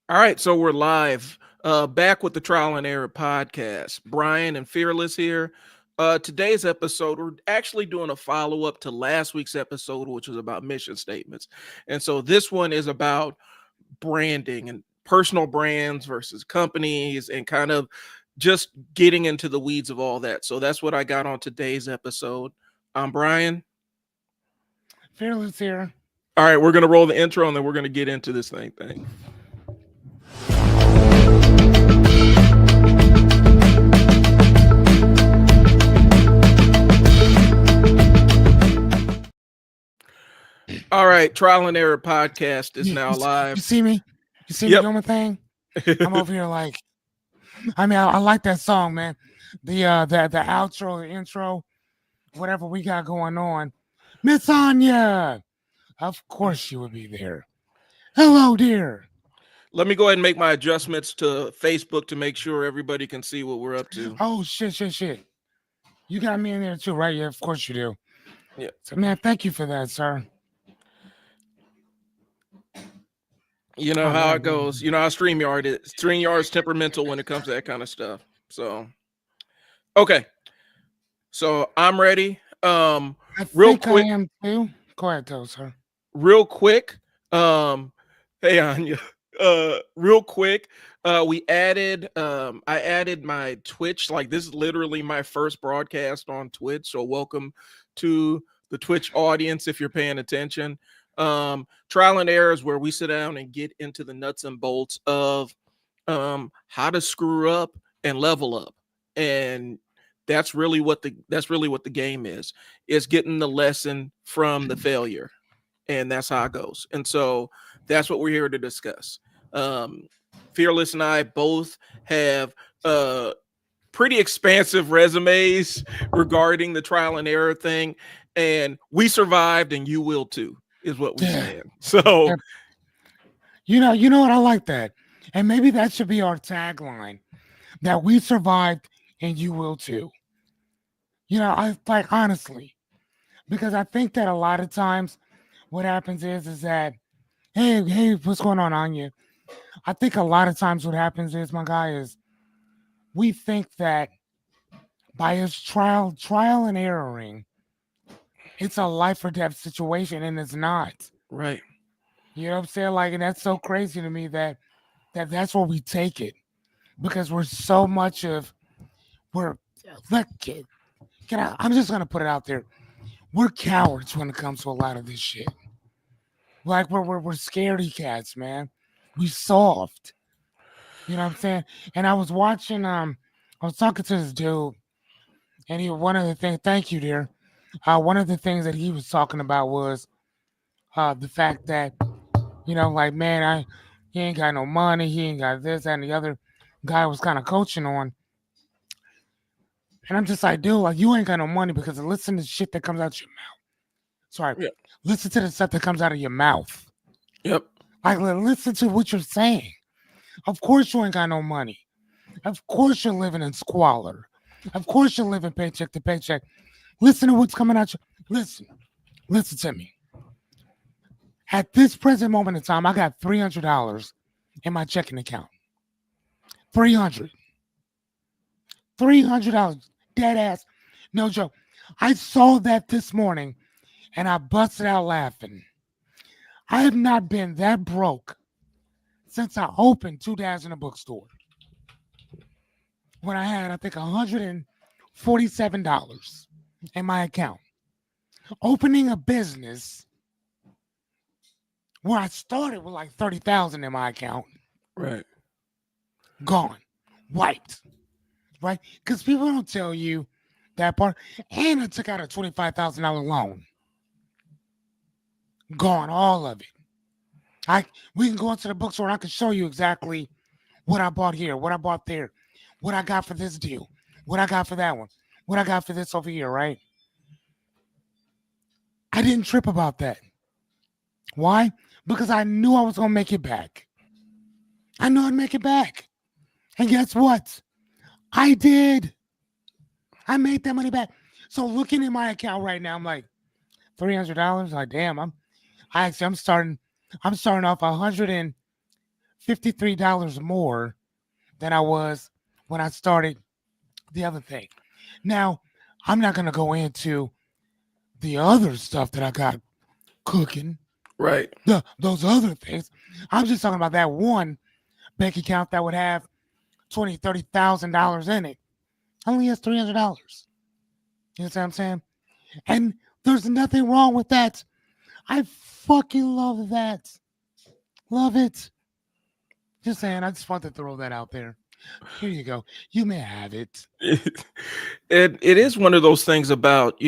All right, so we're live, back with the Trial and Error podcast. Brian and Fearless here. Today's episode, we're actually doing a follow up to last week's episode, which was about mission statements. And so this one is about branding and personal brands versus companies and kind of just getting into the weeds of all that. So that's what I got on today's episode. I'm Brian. Fearless here. All right, we're going to roll the intro and then we're going to get into this thing. All right, Trial and Error podcast is now live. You see me? You see me doing my thing? I'm over here like, I like that song, man. The outro, the intro, whatever we got going on. Miss Anya, of course she would be there. Hello, dear. Let me go ahead and make my adjustments to Facebook to make sure everybody can see what we're up to. Oh, shit. You got me in there too, right? Yeah, of course you do. Yeah. So, man, thank you for that, sir. You know how it goes. You know how StreamYard's temperamental when it comes to that kind of stuff. So, okay. So I'm ready. Real quick. I am too. Go ahead, though, sir. Real quick. Hey Anya. Real quick. I added my Twitch. Like, this is literally my first broadcast on Twitch. So welcome to the Twitch audience if you're paying attention. Trial and Error is where we sit down and get into the nuts and bolts of how to screw up and level up. And that's really what the game is getting the lesson from the failure. And that's how it goes. And so that's what we're here to discuss. Fearless and I both have pretty expansive resumes regarding the trial and error thing. And we survived, and you will too, is what we're saying. So, you know what? I like that. And maybe that should be our tagline, that we survived and you will too. I like, honestly, because I think that a lot of times what happens is that, hey, what's going on, Anya? I think a lot of times what happens is, my guy, is we think that by his trial and erroring, it's a life or death situation, and it's not. Right. You know what I'm saying? Like, and that's so crazy to me that's where we take it, because we're so much of I'm just gonna put it out there. We're cowards when it comes to a lot of this shit. Like, we're scaredy cats, man. We soft. You know what I'm saying? And I was watching, I was talking to this dude, and one of the things, thank you, dear. One of the things that he was talking about was the fact that, like, man, he ain't got no money, he ain't got this, that, and the other guy was kind of coaching on. And I'm just like, dude, like, you ain't got no money because listen to the shit that comes out your mouth. Sorry. Yeah. Listen to the stuff that comes out of your mouth. Yep. Like, listen to what you're saying. Of course you ain't got no money. Of course you're living in squalor. Of course you're living paycheck to paycheck. Listen to what's coming out your... Listen to me. At this present moment in time, I got $300 in my checking account. $300. Dead ass. No joke. I saw that this morning and I busted out laughing. I have not been that broke since I opened 2 days in a bookstore. When I had, I think, $147 in my account. Opening a business where I started with like $30,000 in my account. Right. Gone. Wiped. Right? Because people don't tell you that part. And I took out a $25,000 loan. Gone, all of it. We can go into the bookstore and I can show you exactly what I bought here, what I bought there, what I got for this deal, what I got for that one, what I got for this over here, right? I didn't trip about that. Why? Because I knew I was going to make it back. I knew I'd make it back. And guess what? I did. I made that money back. So looking at my account right now, I'm like, $300. Like, damn, I'm starting off $150 $53 more than I was when I started the other thing. Now, I'm not gonna go into the other stuff that I got cooking, Right. those other things. I'm just talking about that one bank account that would have $20,000, $30,000 in it. Only has $300. You know what I'm saying? And there's nothing wrong with that. I fucking love that. Love it. Just saying, I just wanted to throw that out there. Here you go. You may have it. It is one of those things about,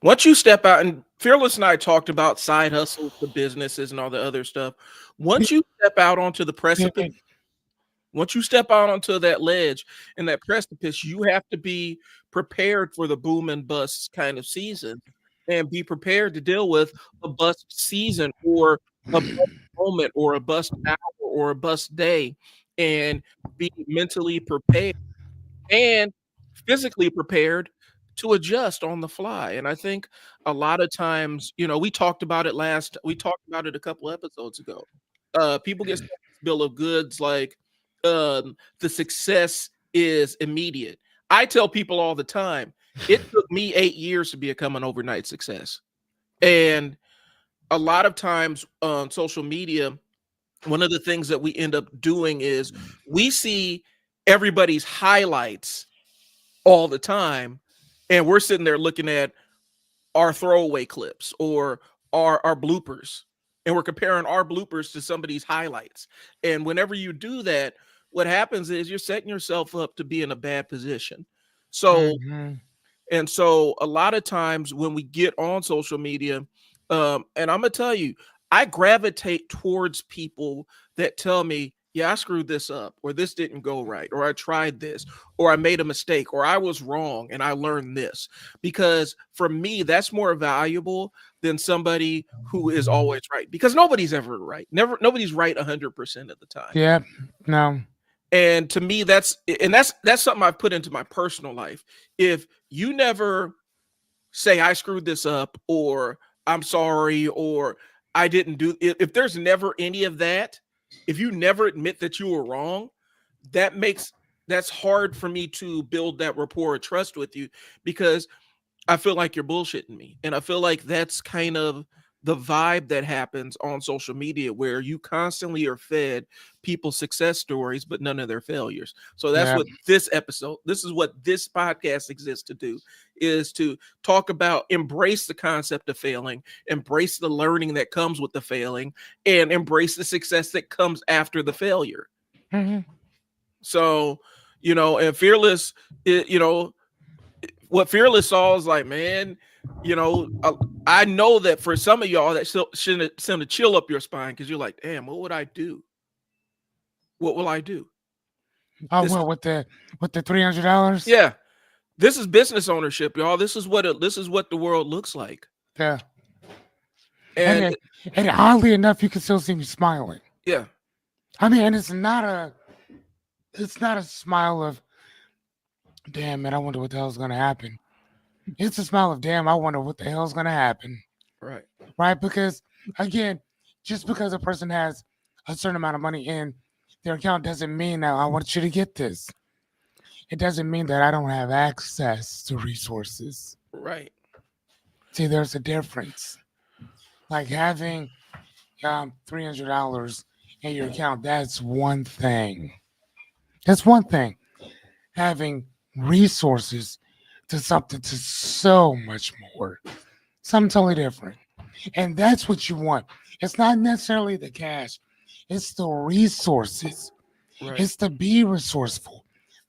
once you step out, and Fearless and I talked about side hustles, the businesses and all the other stuff. Once you step out onto the precipice, once you step out onto that ledge and that precipice, you have to be prepared for the boom and bust kind of season, and be prepared to deal with a bust season, or a bust moment, or a bust hour, or a bust day, and be mentally prepared and physically prepared to adjust on the fly. And I think a lot of times, we talked about it a couple episodes ago. People get stuck in this bill of goods, like, the success is immediate. I tell people all the time, it took me 8 years to become an overnight success. And a lot of times on social media, one of the things that we end up doing is we see everybody's highlights all the time, and we're sitting there looking at our throwaway clips, or our bloopers, and we're comparing our bloopers to somebody's highlights. And whenever you do that, what happens is you're setting yourself up to be in a bad position. So Mhm. and so a lot of times when we get on social media, and I'm gonna tell you, I gravitate towards people that tell me, yeah, I screwed this up, or this didn't go right, or I tried this, or I made a mistake, or I was wrong and I learned this. Because for me, that's more valuable than somebody who is always right. Because nobody's ever right. Nobody's right 100% of the time. Yeah. No. And to me, that's something I've put into my personal life. If you never say I screwed this up, or I'm sorry, or I didn't do, if there's never any of that, if you never admit that you were wrong, that makes that's hard for me to build that rapport or trust with you, because I feel like you're bullshitting me. And I feel like that's kind of the vibe that happens on social media, where you constantly are fed people's success stories, but none of their failures. So that's Yeah. what this is what this podcast exists to do, is to talk about, embrace the concept of failing, embrace the learning that comes with the failing, and embrace the success that comes after the failure. Mhm. So, and Fearless, what Fearless saw is like, man, I know that for some of y'all that shouldn't send a chill up your spine, because you're like, damn, what would I do? What will I do? Oh This is well, with the $300. Yeah, this is business ownership, y'all. This is what the world looks like. Yeah. And And it, and oddly enough, you can still see me smiling. yeah, I mean, and it's not a smile of damn man, I wonder what the hell's gonna happen. It's a smile of damn, I wonder what the hell's gonna happen. right, Right? Because again, just because a person has a certain amount of money in their account doesn't mean that I want you to get this. It doesn't mean that I don't have access to resources. right, See, there's a difference. Like having $300 in your account, that's one thing. That's one thing. Having resources to something to so much more, something totally different. And that's what you want. It's not necessarily the cash, it's the resources. right, It's to be resourceful.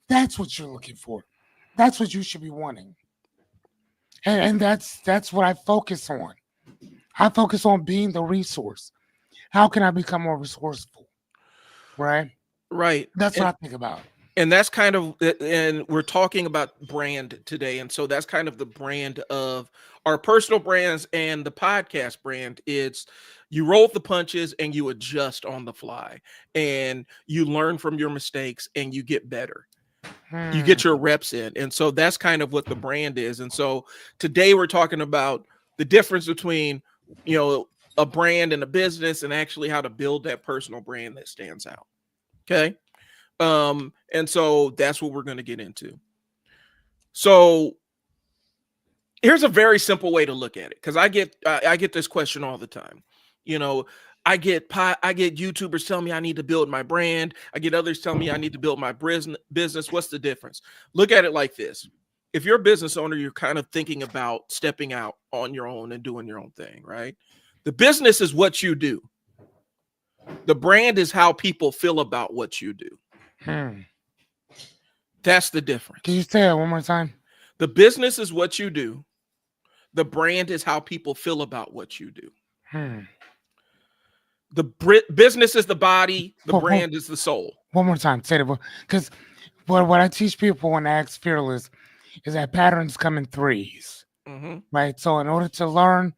That's what you're looking for. That's what you should be wanting. And that's what I focus on. I focus on being the resource. How can I become more resourceful? Right? right. That's what I think about. And that's kind of, and we're talking about brand today, and so that's kind of the brand of our personal brands and the podcast brand. It's, you roll the punches and you adjust on the fly, and you learn from your mistakes and you get better, you Hmm. get your reps in. And so that's kind of what the brand is. And so today we're talking about the difference between, a brand and a business, and actually how to build that personal brand that stands out. Okay. And so that's what we're going to get into. So here's a very simple way to look at it, because I get this question all the time. You know, I get YouTubers telling me I need to build my brand. I get others telling me I need to build my business. What's the difference? Look at it like this. If you're a business owner, you're kind of thinking about stepping out on your own and doing your own thing, right? The business is what you do. The brand is how people feel about what you do. That's the difference. Can you say that one more time? The business is what you do. The brand is how people feel about what you do. The business is the body. The brand is the soul. One more time. Say that. Because what I teach people when I ask Fearless is that patterns come in threes. Mm-hmm. Right? So in order to learn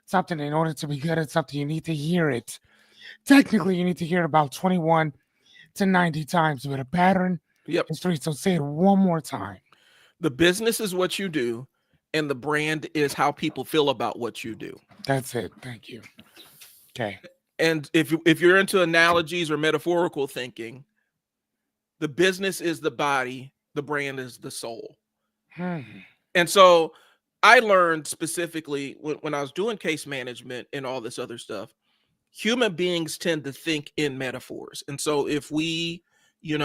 something, in order to be good at something, you need to hear it. Technically, you need to hear it about 21 to 90 times, but a pattern is three. So say it one more time. The business is what you do, and the brand is how people feel about what you do. That's it. Thank you. Okay. And if you're into analogies or metaphorical thinking, the business is the body, the brand is the soul. And so I learned specifically when I was doing case management and all this other stuff, human beings tend to think in metaphors. And so if we, you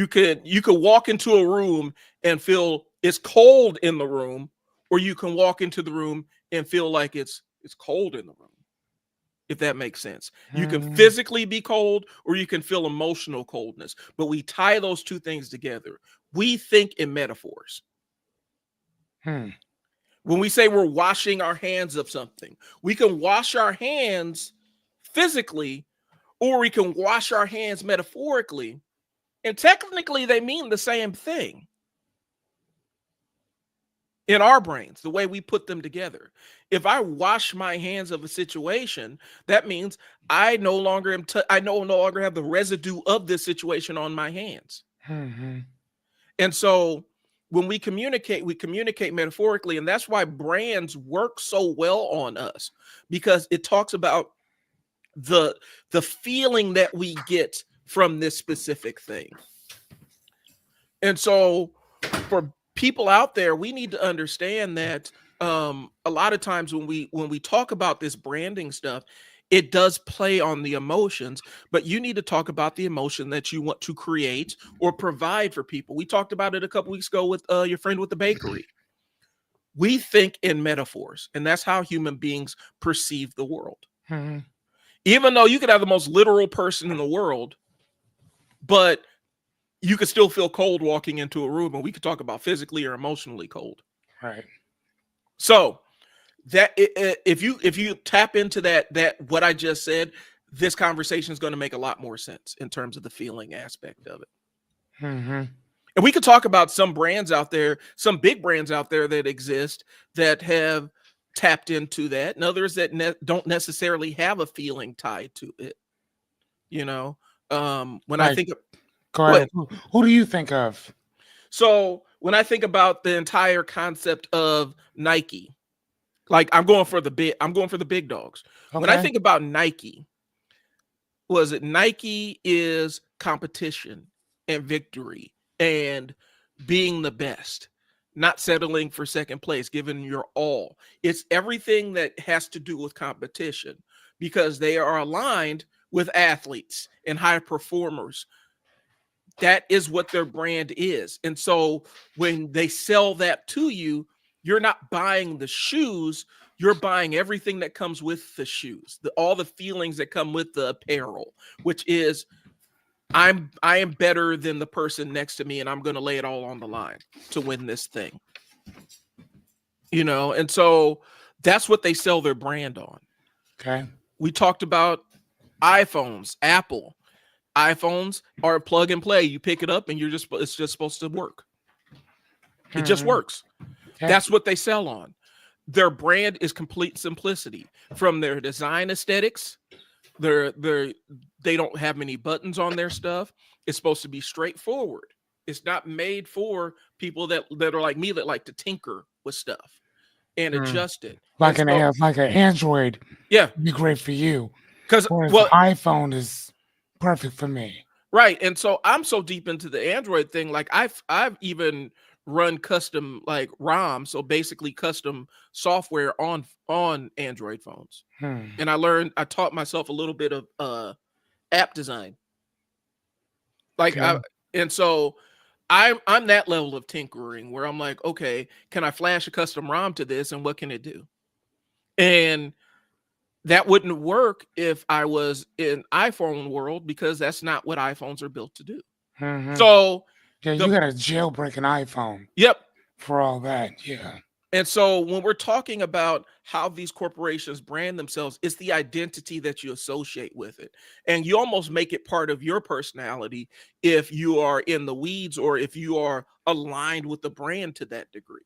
could walk into a room and feel it's cold in the room, or you can walk into the room and feel like it's cold in the room. If that makes sense. You can physically be cold, or you can feel emotional coldness, but we tie those two things together. We think in metaphors. When we say we're washing our hands of something, we can wash our hands physically, or we can wash our hands metaphorically, and technically they mean the same thing in our brains, the way we put them together. If I wash my hands of a situation, that means I no longer am I no longer have the residue of this situation on my hands. And so when we communicate metaphorically, and that's why brands work so well on us, because it talks about the feeling that we get from this specific thing. And so for people out there, we need to understand that a lot of times when we talk about this branding stuff, it does play on the emotions, but you need to talk about the emotion that you want to create or provide for people. We talked about it a couple weeks ago with your friend with the bakery. We think in metaphors, and that's how human beings perceive the world. Even though you could have the most literal person in the world, but you could still feel cold walking into a room, and we could talk about physically or emotionally cold. Right. So that if you tap into that what I just said, this conversation is going to make a lot more sense in terms of the feeling aspect of it. And we could talk about some brands out there, some big brands out there that exist that have tapped into that, and others that don't necessarily have a feeling tied to it. When I think of, go ahead. Who do you think of? So when I think about the entire concept of Nike, like I'm going for the big dogs. Okay. When I think about Nike, Nike is competition and victory and being the best, not settling for second place, giving your all. It's everything that has to do with competition, because they are aligned with athletes and high performers. That is what their brand is. And so when they sell that to you, you're not buying the shoes, you're buying everything that comes with the shoes, all the feelings that come with the apparel, which is I am better than the person next to me, and I'm going to lay it all on the line to win this thing. And so that's what they sell their brand on. Okay. We talked about iPhones, Apple. iPhones are plug and play. You pick it up and it's just supposed to work. It just works. Okay. That's what they sell on. Their brand is complete simplicity, from their design aesthetics. They don't have many buttons on their stuff. It's supposed to be straightforward. It's not made for people that are like me, that like to tinker with stuff and adjust it. Like an Android. Yeah. Be great for you. Because iPhone is perfect for me. Right. And so I'm so deep into the Android thing, like I've even run custom like ROM, so basically custom software on Android phones. Hmm. And I taught myself a little bit of app design. Like Okay. and so I'm that level of tinkering where I'm like, okay, can I flash a custom ROM to this and what can it do? And that wouldn't work if I was in iPhone world because that's not what iPhones are built to do. Hmm. So Yeah, the you got to jailbreak an iPhone yep. for all that. Yeah. And so when we're talking about how these corporations brand themselves, it's the identity that you associate with it. And you almost make it part of your personality if you are in the weeds or if you are aligned with the brand to that degree.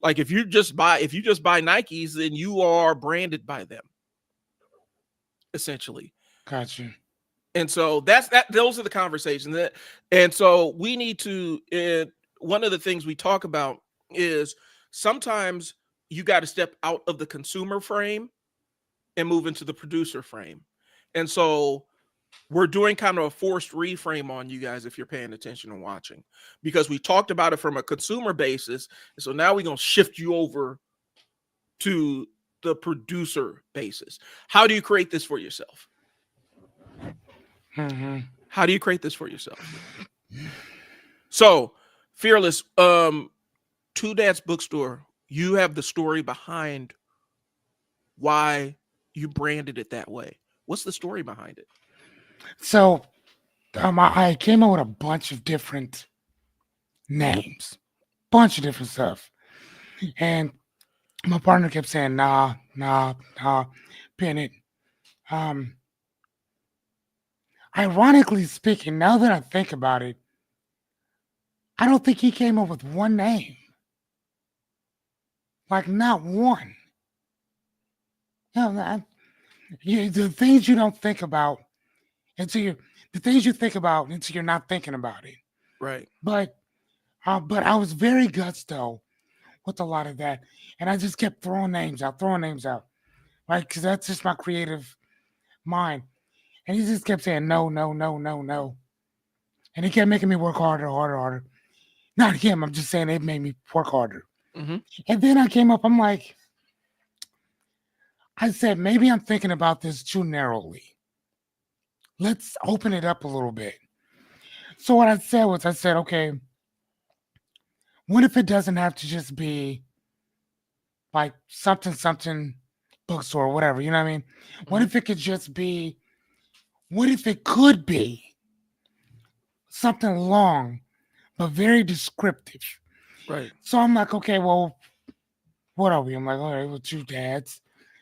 Like if you just buy Nikes, then you are branded by them, essentially. Got you. And so those are the conversations that, and so we need to one of the things we talk about is sometimes you got to step out of the consumer frame and move into the producer frame. And so we're doing kind of a forced reframe on you guys if you're paying attention and watching, because we talked about it from a consumer basis. And so now we're going to shift you over to the producer basis. How do you create this for yourself? Hmm. How do you create this for yourself? So, Fearless, Two Dads Bookstore, you have the story behind why you branded it that way. What's the story behind it? So I came up with a bunch of different names, bunch of different stuff, and my partner kept saying, "Nah, nah, nah, pin it." Um, Ironically speaking, now that I think about it, I don't think he came up with one name, like not one. The things you don't think about until you, the things you think about until you're not thinking about it. Right. But but I was very gusto with a lot of that, and I just kept throwing names out, right? Because that's just my creative mind. And he just kept saying no, no, no, no, no, and he kept making me work harder, harder, harder. Not him. I'm just saying it made me work harder. Mm-hmm. And then I came up. I'm like, I said maybe I'm thinking about this too narrowly. Let's open it up a little bit. So what I said, okay, what if it doesn't have to just be like something something bookstore or whatever, you know what I mean? What Mm-hmm. if it could just be, what if it could be something long but very descriptive? Right. So I'm like, okay, well, what are we? I'm like, all right, we're two dads,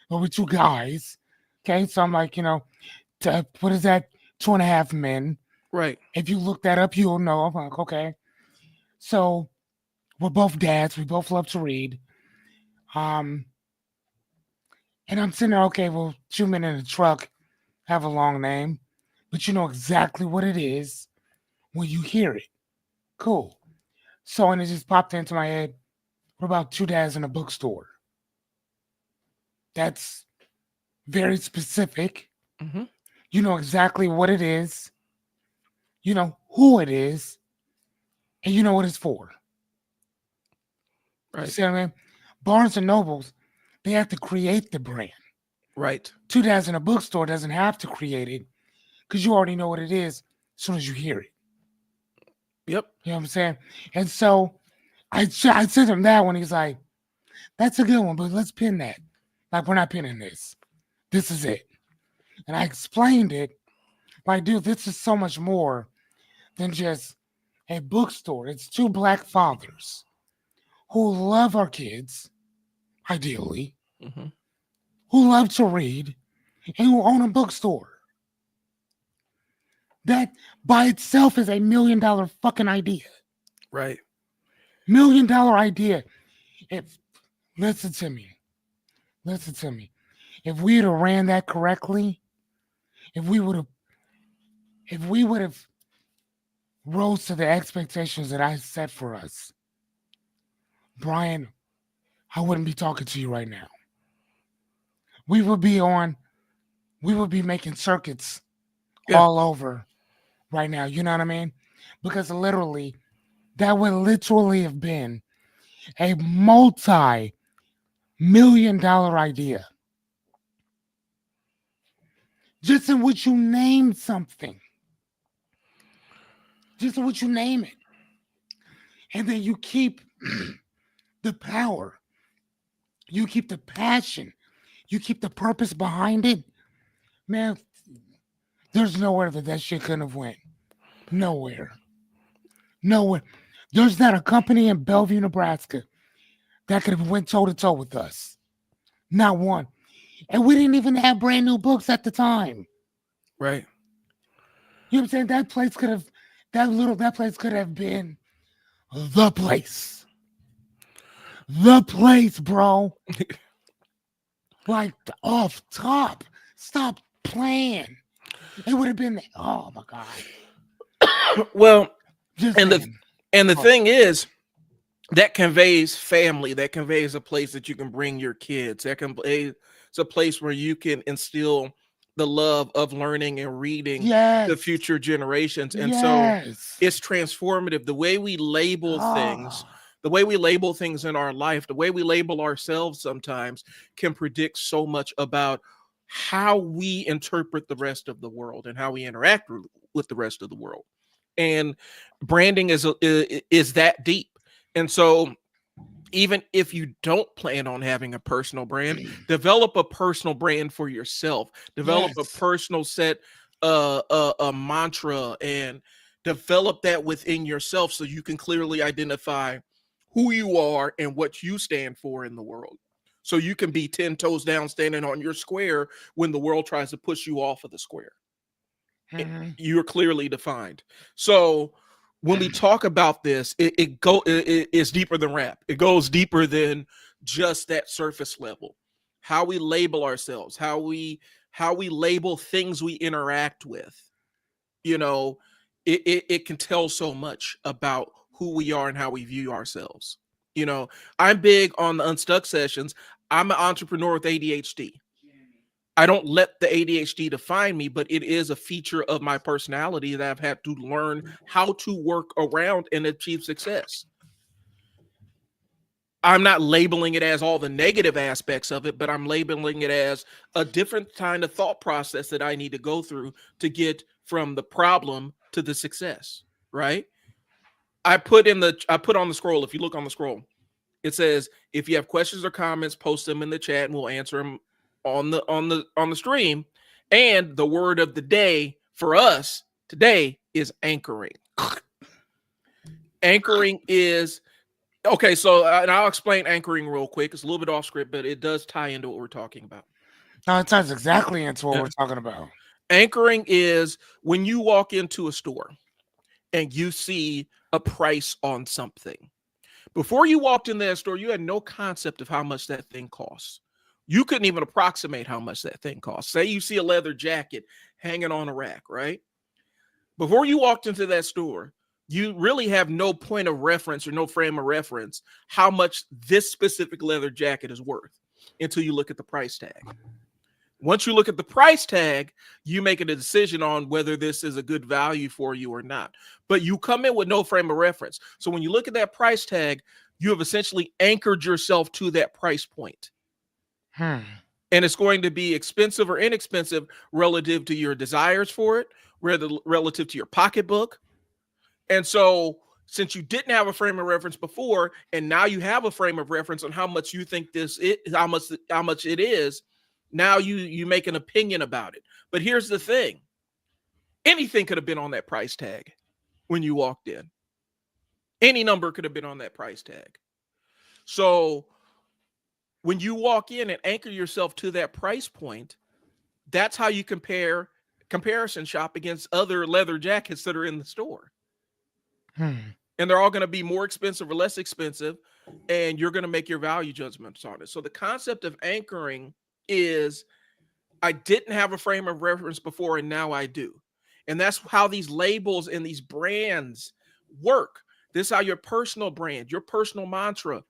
or we're two guys. Okay, so I'm like, what is that? 2.5 men. Right. If you look that up, you'll know. I'm like, okay. So we're both dads. We both love to read. Um, and I'm sitting there, okay, well, 2 men in a truck have a long name, but you know exactly what it is when you hear it. Cool. So, and it just popped into my head. What about two dads in a bookstore? That's very specific. Mm-hmm. You know exactly what it is. You know who it is, and you know what it's for. You Right. see what I mean? Barnes and Nobles, they have to create the brand. Right. Two dads in a bookstore doesn't have to create it because you already know what it is as soon as you hear it. Yep. You know what I'm saying? And so I sent him that one. He's like, that's a good one, but let's pin that. Like, we're not pinning this. This is it. And I explained it like, dude, this is so much more than just a bookstore. It's two black fathers who love our kids, ideally, Mm-hmm. who love to read, and who own a bookstore. That by itself is $1 million fucking idea. Right. $1 million idea. If listen to me, listen to me. If we had ran that correctly, if we would have, if we would have rose to the expectations that I set for us, Brian, I wouldn't be talking to you right now. We would be on. We would be making circuits Yeah. all over right now. You know what I mean? Because literally, that would literally have been a multi-million-dollar idea. Just in which you name something. Just in which you name it. And then you keep the power. You keep the passion. You keep the purpose behind it. Man, there's nowhere that shit couldn't have went. Nowhere. Nowhere. There's not a company in Bellevue, Nebraska that could have went toe to toe with us. Not one. And we didn't even have brand new books at the time. Right. You know what I'm saying? That place could have been the place. The place, bro. Like off top. Stop playing. It would have been, oh my God. Well, Just and the saying. and the thing is, that conveys family. That conveys a place that you can bring your kids. It's a place where you can instill the love of learning and reading the Yes. future generations. And so Yes. it's transformative. The way we label things, Oh, the way we label things in our life, the way we label ourselves sometimes can predict so much about how we interpret the rest of the world and how we interact with the rest of the world. And branding is that deep. And so even if you don't plan on having a personal brand, develop a personal brand for yourself. Develop a yes. personal set, a mantra, and develop that within yourself so you can clearly identify who you are and what you stand for in the world. So you can be 10 toes down standing on your square when the world tries to push you off of the square. Mhm. You're clearly defined. So when we talk about this, it's deeper than rap. It goes deeper than just that surface level. How we label ourselves, how we label things we interact with. You know, it can tell so much about who we are and how we view ourselves. I'm big on the unstuck sessions. I'm an entrepreneur with ADHD. I don't let the ADHD define me, but it is a feature of my personality that I've had to learn how to work around and achieve success. I'm not labeling it as all the negative aspects of it, but I'm labeling it as a different kind of thought process that I need to go through to get from the problem to the success, right? I put on the scroll, if you look on the scroll, it says if you have questions or comments, post them in the chat and we'll answer them on the stream. And the word of the day for us today is anchoring. Anchoring is okay. So and I'll explain anchoring real quick. It's a little bit off script, but it does tie into what we're talking about. No, it ties exactly into what Uh, we're talking about. Anchoring is when you walk into a store and you see a price on something. Before you walked in that store, you had no concept of how much that thing costs. You couldn't even approximate how much that thing costs. Say you see a leather jacket hanging on a rack, right? Before you walked into that store, you really have no point of reference or no frame of reference how much this specific leather jacket is worth until you look at the price tag. Once you look at the price tag, you make a decision on whether this is a good value for you or not. But you come in with no frame of reference. So when you look at that price tag, you have essentially anchored yourself to that price point. Hmm. And it's going to be expensive or inexpensive relative to your desires for it, relative to your pocketbook. And so since you didn't have a frame of reference before, and now you have a frame of reference on how much you think this is, how much it is, now you make an opinion about it. But here's the thing: anything could have been on that price tag when you walked in. Any number could have been on that price tag. So when you walk in and anchor yourself to that price point, that's how you comparison shop against other leather jackets that are in the store. Hmm. And they're all going to be more expensive or less expensive, and you're going to make your value judgments on it. So the concept of anchoring is I didn't have a frame of reference before, and now I do. And that's how these labels and these brands work. This is how your personal brand, your personal mantra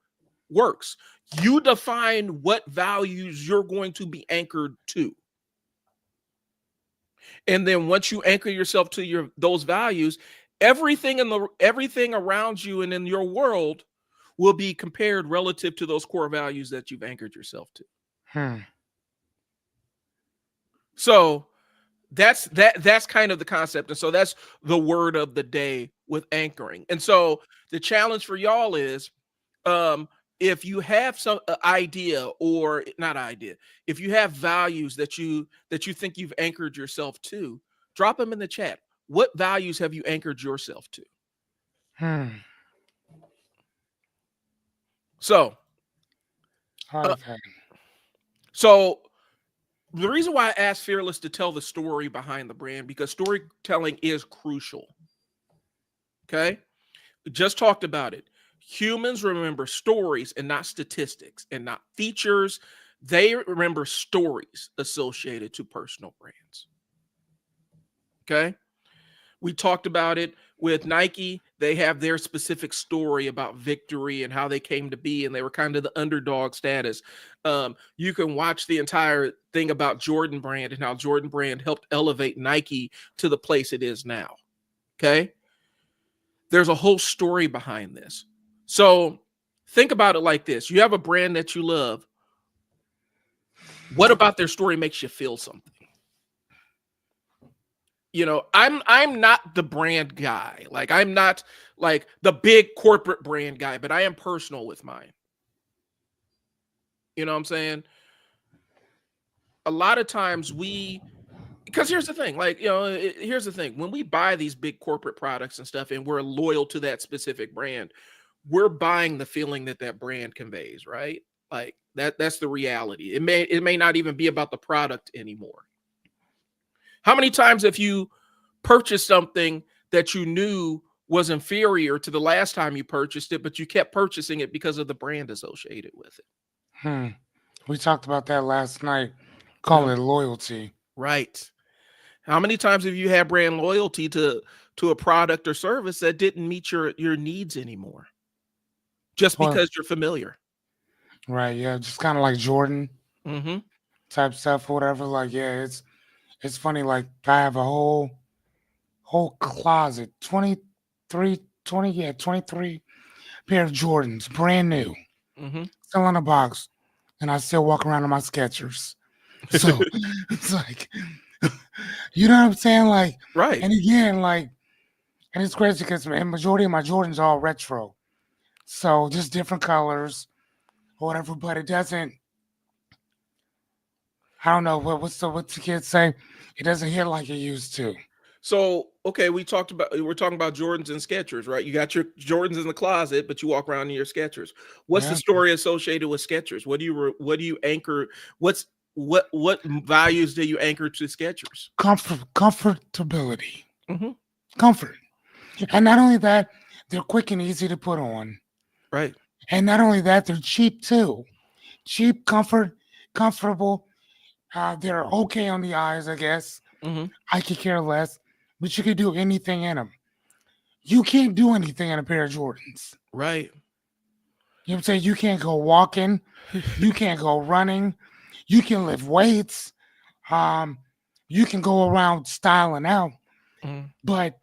works. You define what values you're going to be anchored to. And then once you anchor yourself to those values, everything around you and in your world will be compared relative to those core values that you've anchored yourself to. Hmm. So that's kind of the concept. And so that's the word of the day with anchoring. And so the challenge for y'all is, um if you have some idea, or not idea, if you have values that you think you've anchored yourself to, drop them in the chat. What values have you anchored yourself to? Hmm. So I uh, like that. so the reason why I asked Fearless to tell the story behind the brand, because storytelling is crucial. Okay, we just talked about it. Humans remember stories and not statistics and not features. They remember stories associated to personal brands. Okay, we talked about it with Nike. They have their specific story about victory and how they came to be, and they were kind of the underdog status. You can watch the entire thing about Jordan Brand and how Jordan Brand helped elevate Nike to the place it is now. Okay, there's a whole story behind this. So think about it like this: you have a brand that you love. What about their story makes you feel something? I'm not the brand guy. Like, I'm not like the big corporate brand guy, but I am personal with mine. You know what I'm saying? A lot of times because here's the thing, like, here's the thing. When we buy these big corporate products and stuff and we're loyal to that specific brand, we're buying the feeling that brand conveys, right? Like, that's the reality. It may not even be about the product anymore. How many times have you purchased something that you knew was inferior to the last time you purchased it, but you kept purchasing it because of the brand associated with it? Hmm. We talked about that last night. Yeah. Call it loyalty. Right. How many times have you had brand loyalty to a product or service that didn't meet your needs anymore, just Well, because you're familiar? right, yeah, just kind of like Jordan Mm-hmm. type stuff or whatever. Like, yeah, it's funny. Like, I have a whole closet, 23 pair of Jordans, brand new, Mm-hmm. still in a box, and I still walk around in my Skechers. So it's like, you know what I'm saying? Like, Right. and again, like, and it's crazy because the majority of my Jordans are all retro, so just different colors or whatever. But it doesn't. I don't know what's the kids say. It doesn't hit like it used to. So, okay, we're talking about Jordans and Skechers, right? You got your Jordans in the closet, but you walk around in your Skechers. What's the Yeah, story associated with Skechers? What do you anchor? What values do you anchor to Skechers? comfortability, Hmm. comfort, and not only that, they're quick and easy to put on, Right. and not only that, they're cheap too. Cheap, comfortable. They're okay on the eyes, I guess. Hmm. I could care less, but you could do anything in them. You can't do anything in a pair of Jordans. Right. You know what I'm saying? You can't go walking. You can't go running. You can lift weights. Um, you can go around styling out. Mm-mm. But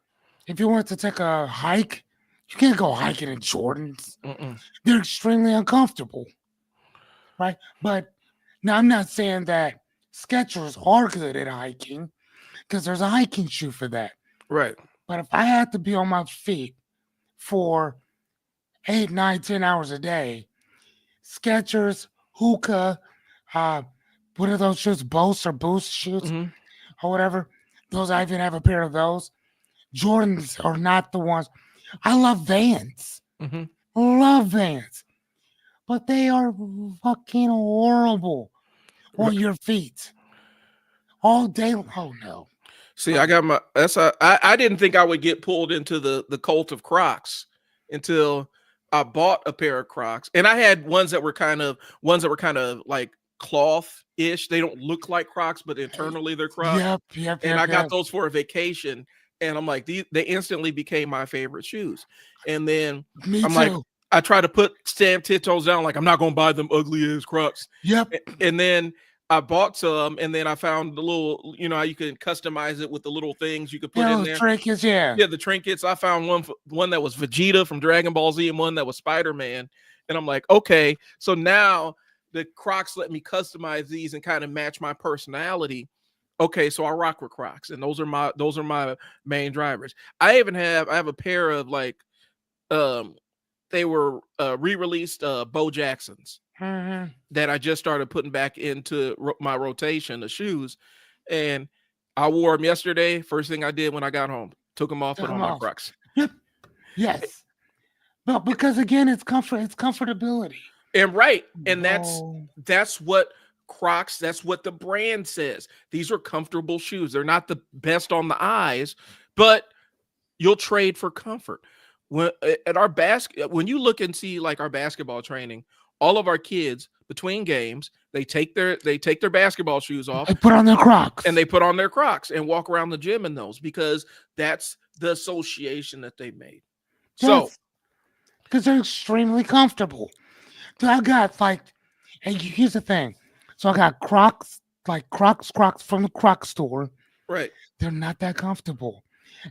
if you want to take a hike, you can't go hiking in Jordans. Mm-mm. They're extremely uncomfortable, right? But now I'm not saying that Skechers are good at hiking because there's a hiking shoe for that. Right. But if I had to be on my feet for 8, 9, 10 hours a day, Skechers, Hookah, uh, what are those shoes? Boost shoes Hmm. or whatever. Those I even have a pair of those. Jordans are not the ones. I love Vans. Hmm. Love Vans. But they are fucking horrible on Right. your feet all day. Oh no. See, Oh, I got my that's I didn't think I would get pulled into the cult of Crocs until I bought a pair of Crocs. And I had ones that were kind of like cloth-ish. They don't look like Crocs, but internally they're Crocs. yep, yep, And yep, I got yep. those for a vacation. And I'm like, they instantly became my favorite shoes. And then Me I'm like, too. I try to stand 10 toes down, like I'm not gonna buy them ugly ass Crocs. Yep. And then I bought some, and then I found the little, how you can customize it with the little things you could put Yeah, in those there. trinkets, yeah. Yeah, the trinkets. I found one that was Vegeta from Dragon Ball Z, and one that was Spider-Man. And I'm like, okay, so now the Crocs let me customize these and kind of match my personality. Okay, so I rock with Crocs, and those are my main drivers. I have a pair of like um they were re-released Bo Jacksons Mm-hmm. that I just started putting back into my rotation of shoes, and I wore them yesterday. First thing I did when I got home, took them off, Took put on them my off. Crocs. Yep. Yes. But because again, it's comfort. It's comfortability. And right, and Bro. that's what Crocs. That's what the brand says. These are comfortable shoes. They're not the best on the eyes, but you'll trade for comfort. When at our when you look and see like our basketball training, all of our kids between games, they take their basketball shoes off They put on their and Crocs. they put on their Crocs and walk around the gym in those because that's the association that they made. So, Yes. Because they're extremely comfortable. So I got like, and here's the thing. So I got Crocs, like Crocs from the Croc store. right. They're not that comfortable,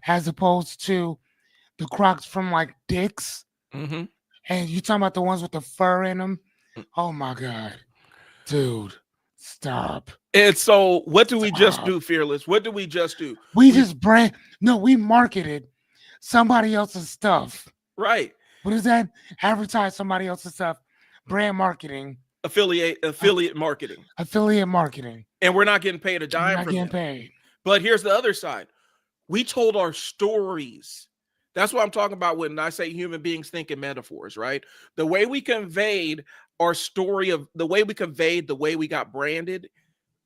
as opposed to the Crocs from like Dick's. Mm-hmm. And you talking about the ones with the fur in them? Oh my god, dude, stop, And so, what do we just stop. do, Fearless? What do we just do? We just we marketed somebody else's stuff. Right. What is that? Advertise somebody else's stuff. Brand marketing, Affiliate marketing. affiliate marketing. And we're not getting paid a We're dime not from getting them. paid. But here's the other side. We told our stories. That's what I'm talking about when I say human beings think in metaphors, right? The way we conveyed our story of the way we conveyed the way we got branded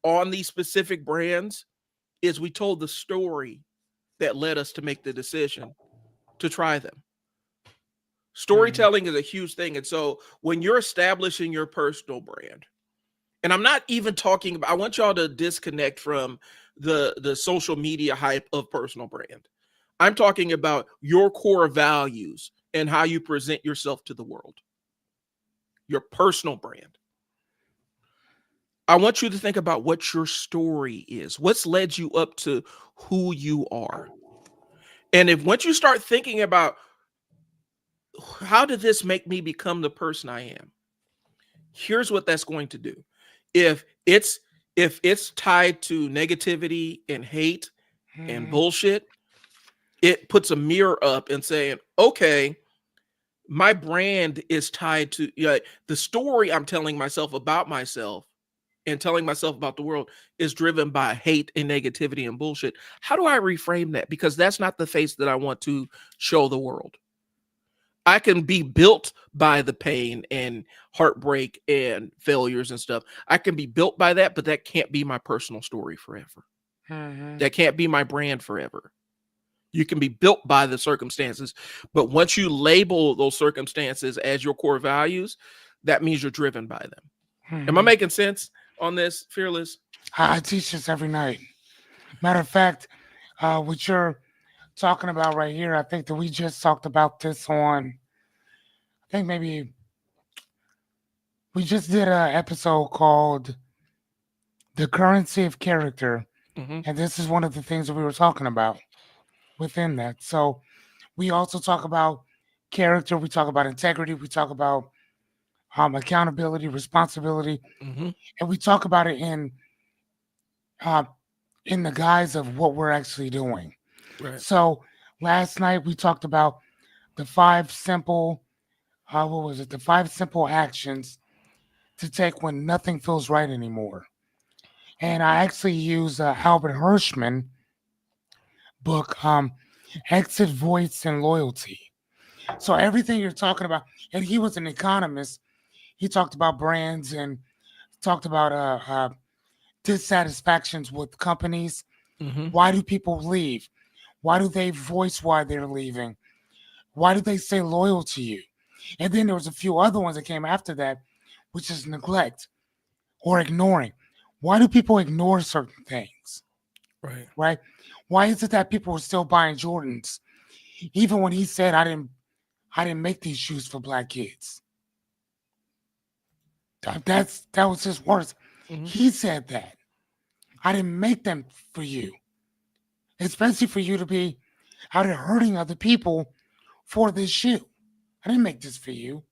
on these specific brands is we told the story that led us to make the decision to try them. Storytelling is a huge thing. And so when you're establishing your personal brand, and I'm not even talking about, I want y'all to disconnect from the social media hype of personal brand. I'm talking about your core values and how you present yourself to the world. Your personal brand. I want you to think about what your story is. What's led you up to who you are? And if once you start thinking about how did this make me become the person I am? Here's what that's going to do. If it's if it's tied to negativity and hate and Mhm. bullshit, it puts a mirror up and saying, okay, my brand is tied to the story I'm telling myself about myself and telling myself about the world is driven by hate and negativity and bullshit. How do I reframe that? Because that's not the face that I want to show the world. I can be built by the pain and heartbreak and failures and stuff. I can be built by that, but that can't be my personal story forever. Mhm. That can't be my brand forever. You can be built by the circumstances, but once you label those circumstances as your core values, that means you're driven by them. Am I Mhm. making sense on this, Fearless? I teach this every night. Matter of fact, what you're talking about right here, I think that we just talked about this on. I think maybe we just did an episode called "The Currency of Character," Mm-hmm. and this is one of the things that we were talking about within that. So we also talk about character. We talk about integrity. We talk about accountability, responsibility, Mm-hmm. and we talk about it uh, in the guise of what we're actually doing. Right. So last night we talked about the five simple, what was it? The five simple actions to take when nothing feels right anymore. And I actually use Albert Hirschman book, Exit, Voice, and Loyalty. So everything you're talking about, and he was an economist. He talked about brands and talked about dissatisfactions with companies. Mm-hmm. Why do people leave? Why do they voice why they're leaving? Why do they stay loyal to you? And then there was a few other ones that came after that, which is neglect or ignoring. Why do people ignore certain things? Right. Right? Why is it that people are still buying Jordans? Even when he said I didn't make these shoes for black kids. That was his words. Hmm. He said that. I didn't make them for you, especially for you to be out here hurting other people for this shoe. I didn't make this for you.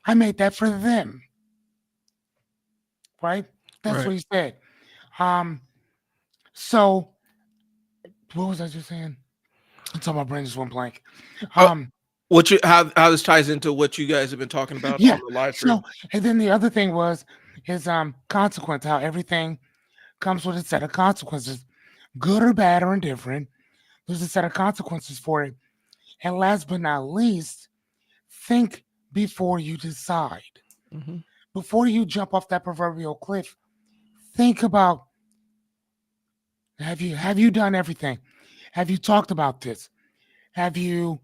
I made that for them, right? That's Right. what he said. Um, so what was I just saying? Until my brain just went blank. Uh, Um, what you how this ties into what you guys have been talking about on yeah. the live So stream? and then the other thing was his consequence, how everything comes with a set of consequences, good or bad or indifferent. There's a set of consequences for it. And last but not least, think before you decide. Hmm. Before you jump off that proverbial cliff, think about have you done everything? Have you talked about this? Have you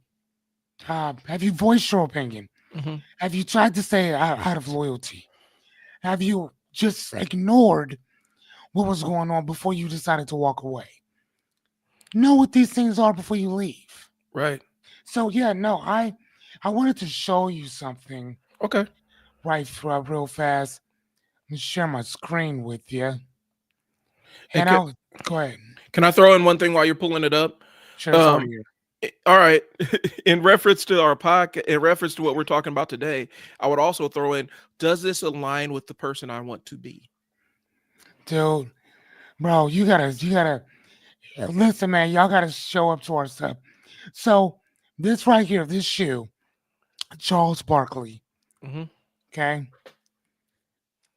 voiced your opinion? Hmm. Have you tried to stay out of loyalty? Have you just ignored what was going on before you decided to walk away? Know what these things are before you leave. Right. So yeah, no, I wanted to show you something Okay. real fast. Let me share my screen with you, Hey, and I'll go ahead. can I throw in one thing while you're pulling it up? Sure, it's already Um, here. all right. In reference to our podcast, in reference to what we're talking about today, I would also throw in: does this align with the person I want to be? Dude, bro, you gotta listen, man. Y'all gotta show up to our stuff. So this right here, this shoe, Charles Barkley. Hmm. Okay,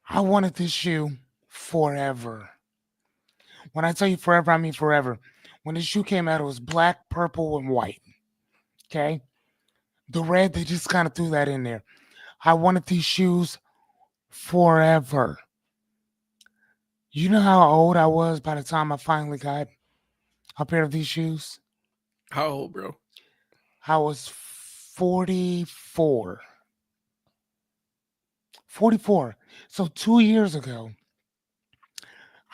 I wanted this shoe forever. When I tell you forever, I mean forever. When this shoe came out, it was black, purple, and white. Okay, the red they just kind of threw that in there. I wanted these shoes forever. You know how old I was by the time I finally got a pair of these shoes? How old, bro? I was 44. 44. So 2 years ago,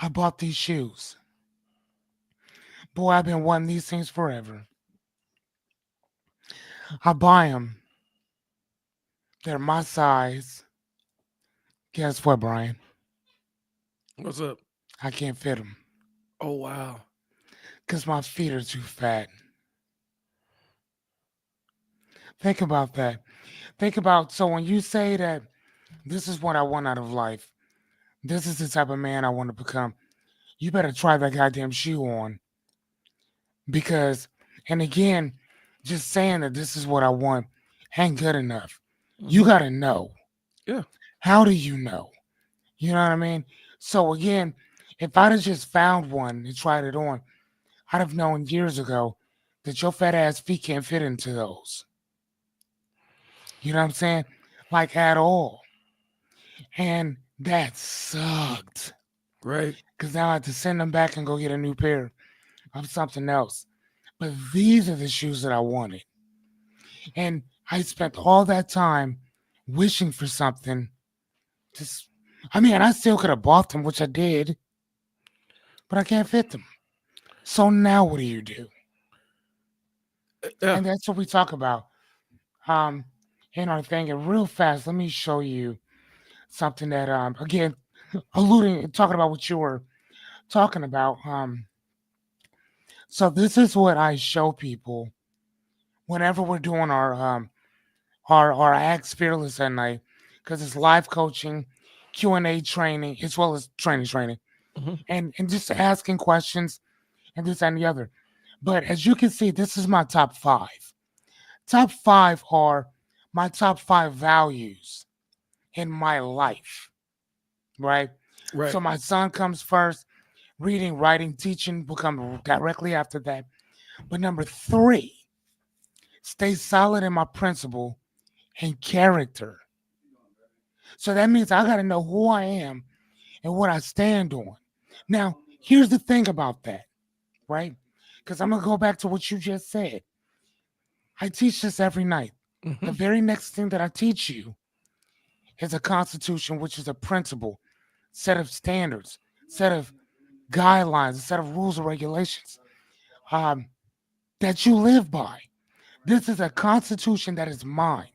I bought these shoes. Boy, I've been wanting these things forever. I buy them. They're my size. Guess what, Brian? What's up? I can't fit them Oh wow. because my feet are too fat. Think about that. Think about so when you say that this is what I want out of life, this is the type of man I want to become, you better try that goddamn shoe on because, and again, just saying that this is what I want ain't good enough. You Hmm. got to know. Yeah. How do you know? You know what I mean? So again, if I'd have just found one and tried it on, I'd have known years ago that your fat ass feet can't fit into those. You know what I'm saying? Like at all. And that sucked. Right. Because now I had to send them back and go get a new pair of something else. But these are the shoes that I wanted. And I spent all that time wishing for something. Just, I mean, I still could have bought them, which I did, but I can't fit them. So now what do you do? Yeah. And that's what we talk about. Um, in our thing, and real fast, let me show you something that, again, talking about what you were talking about. So this is what I show people whenever we're doing our Axe Fearless at night, because it's live coaching, Q&A training, as well as training, Hmm. and just asking questions and this and the other. But as you can see, this is my top five. Top five are my top five values in my life, right? Right. So my son comes first, reading, writing, teaching will come directly after that. But number three, stay solid in my principle and character. So that means I got to know who I am and what I stand on. Now, here's the thing about that, right? Because I'm going to go back to what you just said. I teach this every night. The Hmm. very next thing that I teach you is a constitution, which is a principle, set of standards, set of guidelines, a set of rules and regulations um, that you live by. This is a constitution that is mine.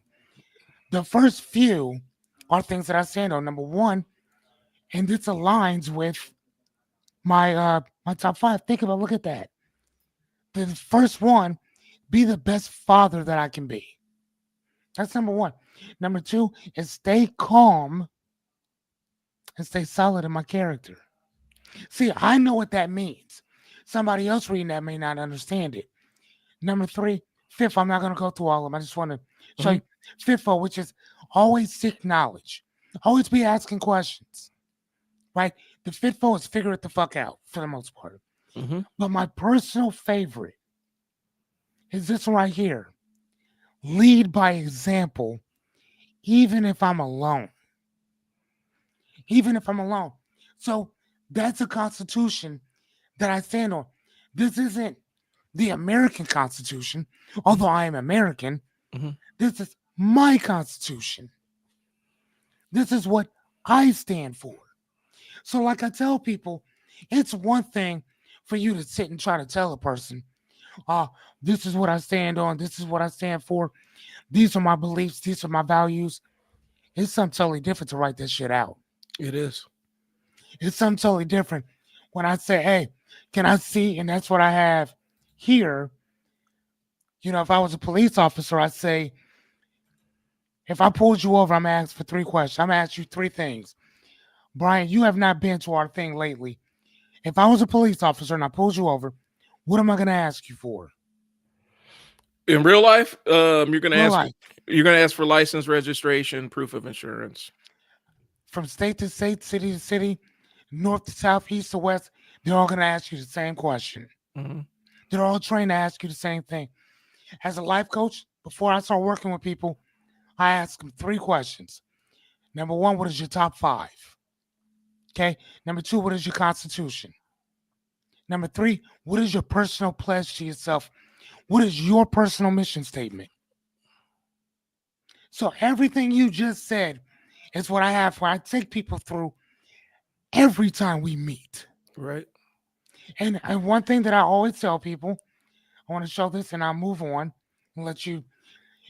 The first few are things that I stand on. Number one And this aligns with my top five. Think about, look at that. The first one, be the best father that I can be. That's number one. Number two is stay calm and stay solid in my character. See, I know what that means. Somebody else reading that may not understand it. Number three, fifth, I'm not going to go through all of them. I just want to show Mhm. you. Fifth, which is always seek knowledge. Always be asking questions, right? The fifth is figure it the fuck out for the most part. Mhm. But my personal favorite is this one right here. Lead by example, even if I'm alone. Even if I'm alone. So that's a constitution that I stand on. This isn't the American Constitution, although I am American. Mhm. This is my Constitution. This is what I stand for. So, like I tell people, it's one thing for you to sit and try to tell a person, uh, this is what I stand on, this is what I stand for, these are my beliefs, these are my values. It's something totally different to write this shit out. It is. It's something totally different when I say, hey, can I see? And that's what I have here. You know, if I was a police officer, I'd say, if I pulled you over, I'm gonna ask for three questions. I'm gonna ask you three things. Brian, you have not been to our thing lately. If I was a police officer and I pulled you over, what am I gonna ask you for? In real life, Real life. you're gonna ask for license, registration, proof of insurance. From state to state, city to city, north to south, east to west, they're all gonna ask you the same question. Mhm. They're all trained to ask you the same thing. As a life coach, before I start working with people, I ask them three questions. Number one, what is your top five? Okay. Number two, what is your constitution? Number three, what is your personal pledge to yourself? What is your personal mission statement? So everything you just said is what I have where I take people through every time we meet. Right. And one thing that I always tell people, I want to show this and I'll move on and let you,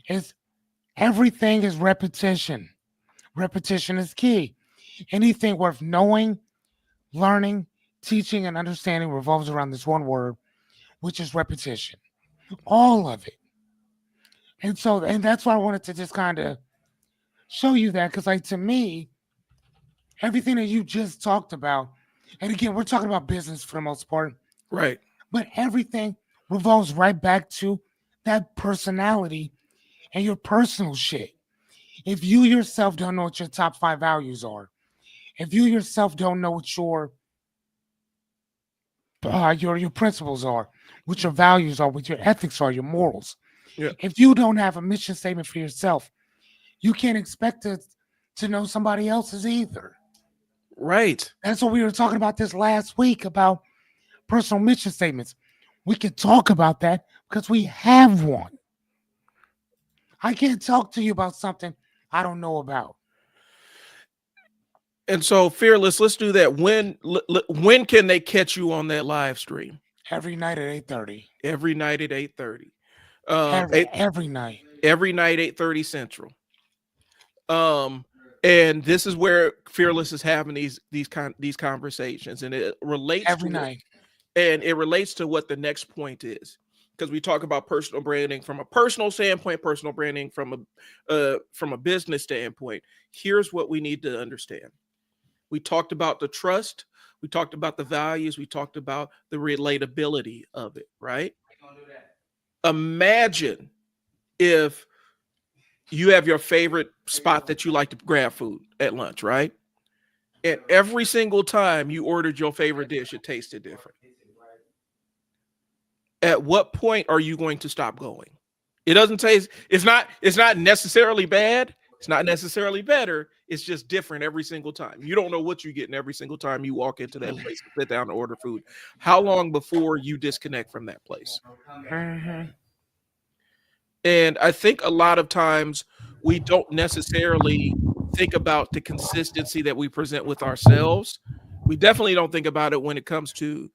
is everything is repetition. Repetition is key. Anything worth knowing, learning, teaching, and understanding revolves around this one word, which is repetition. All of it. And that's why I wanted to just kind of show you that because, like, to me, everything that you just talked about, and again, we're talking about business for the most part, Right. but everything revolves right back to that personality and your personal shit. If you yourself don't know what your top five values are, if you yourself don't know what your principles are, what your values are, what your ethics are, your morals, Yeah. if you don't have a mission statement for yourself, you can't expect to know somebody else's either. Right. That's what we were talking about this last week about personal mission statements. We can talk about that because we have one. I can't talk to you about something I don't know about. And so, fearless. Let's do that. When can they catch you on that live stream? Every night at 8:30. Every night at 8:30. Every every night. Every night 8:30 Central. Um, and this is where Fearless is having these conversations, and it relates Every to what night. the next point is, because we talk about personal branding from a personal standpoint, personal branding from a business standpoint. Here's what we need to understand. We talked about the trust, we talked about the values, we talked about the relatability of it, right? Imagine if you have your favorite spot that you like to grab food at lunch, right? And every single time you ordered your favorite dish, it tasted different. At what point are you going to stop going? It doesn't taste, it's not necessarily bad. It's not necessarily better. It's just different every single time. You don't know what you're getting every single time you walk into that place and sit down and order food. How long before you disconnect from that place? Mm-hmm. And I think a lot of times we don't necessarily think about the consistency that we present with ourselves. We definitely don't think about it when it comes to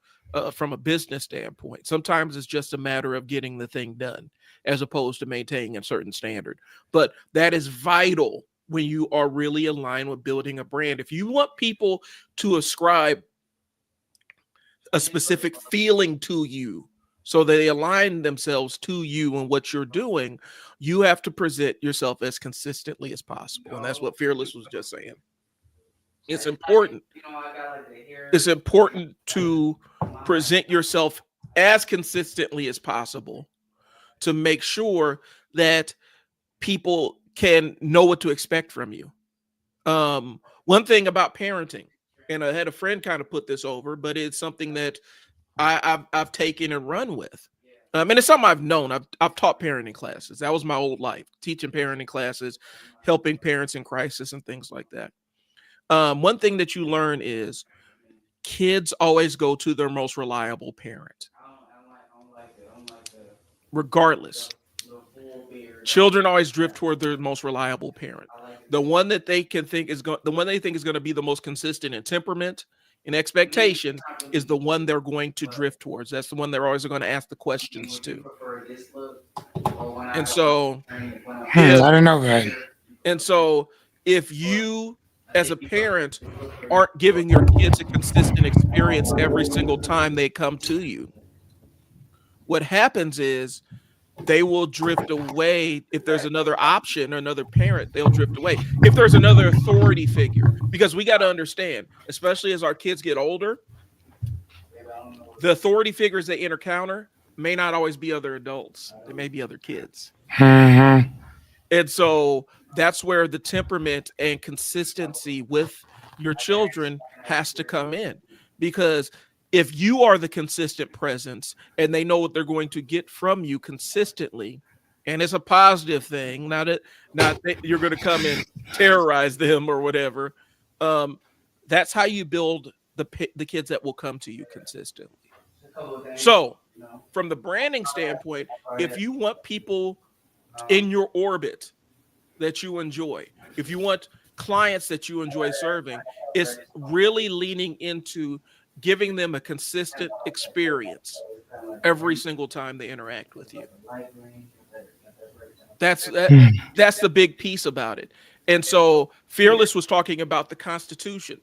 from a business standpoint. Sometimes it's just a matter of getting the thing done as opposed to maintaining a certain standard. But that is vital. when you are really aligned with building a brand. If you want people to ascribe a specific feeling to you, so they align themselves to you and what you're doing, you have to present yourself as consistently as possible. And that's what Fearless was just saying. It's important. It's important to present yourself as consistently as possible to make sure that people can know what to expect from you. One thing about parenting, and I had a friend kind of put this over, but it's something that I've taken and run with. And it's something I've known. I've taught parenting classes. That was my old life, teaching parenting classes, helping parents in crisis and things like that. One thing that you learn is kids always go to their most reliable parent, regardless. Children always drift toward their most reliable parent, the one that they can think is going, the one they think is going to be the most consistent in temperament and expectation is the one they're going to drift towards. That's the one they're always going to ask the questions to. And so, if I didn't know that. and so if you as a parent aren't giving your kids a consistent experience every single time they come to you, what happens is they will drift away. If there's another option or another parent, they'll drift away. If there's another authority figure, because we got to understand, especially as our kids get older, the authority figures they encounter may not always be other adults. They may be other kids. Mm-hmm. And so that's where the temperament and consistency with your children has to come in. Because if you are the consistent presence and they know what they're going to get from you consistently, and it's a positive thing, not that you're going to come and terrorize them or whatever. That's how you build the kids that will come to you consistently. So, from the branding standpoint, if you want people in your orbit that you enjoy, if you want clients that you enjoy serving, it's really leaning into giving them a consistent experience every single time they interact with you. That's the big piece about it. And so Fearless was talking about the Constitution.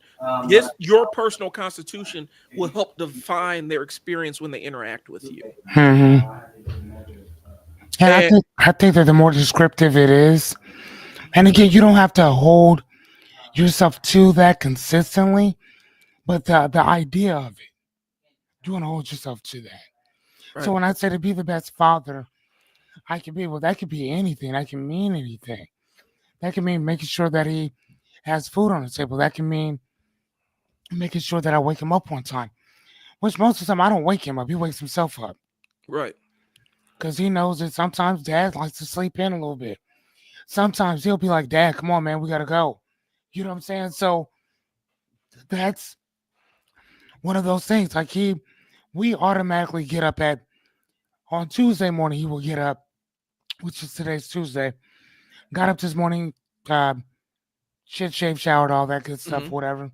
Your personal Constitution will help define their experience when they interact with you. Mm-hmm. And And I think that the more descriptive it is, and again, you don't have to hold yourself to that consistently, but the idea of it, you want to hold yourself to that. So right, when I say to be the best father I can be, well, that could be anything. That can mean anything. That can mean making sure that he has food on the table. That can mean making sure that I wake him up on time. Which most of the time I don't wake him up. He wakes himself up right, because he knows that sometimes Dad likes to sleep in a little bit. Sometimes he'll be like, "Dad, come on, man, we gotta go." You know what I'm saying? So that's one of those things. Like we automatically get up at on Tuesday morning. He will get up, which is today's Tuesday. Got up this morning, uh, shit, shaved, showered, all that good stuff, hmm whatever.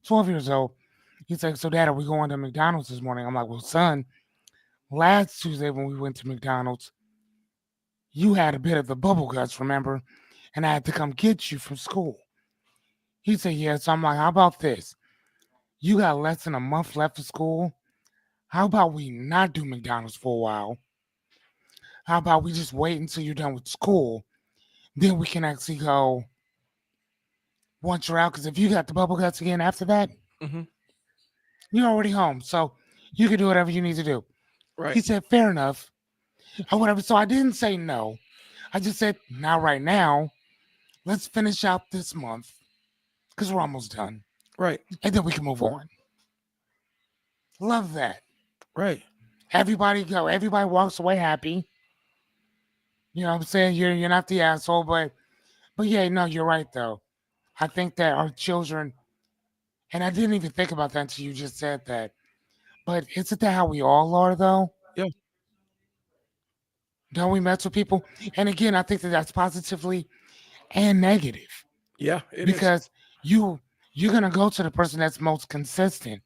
12 years old. He's like, "So, Dad, are we going to McDonald's this morning?" I'm like, "Well, son, last Tuesday when we went to McDonald's, you had a bit of the bubble guts, remember? And I had to come get you from school." He said, "Yeah." So I'm like, "How about this? You got less than a month left of school. How about we not do McDonald's for a while? How about we just wait until you're done with school? Then we can actually go once you're out. Because if you got the bubble guts again after that, hmm you're already home. So you can do whatever you need to do." He right, said, "Fair enough." Or whatever. So I didn't say no. I just said, "Not right now. Let's finish out this month because we're almost done. right, And then we can move on." Love that. right. Everybody go. Everybody walks away happy. You know what I'm saying? You're not the asshole, but yeah, no, you're right though. I think that our children, and I didn't even think about that until you just said that. But isn't that how we all are though? Yeah, Don't we mess with people? And again, I think that that's positively and negative yeah, it is. because you you're gonna go to the person that's most consistent,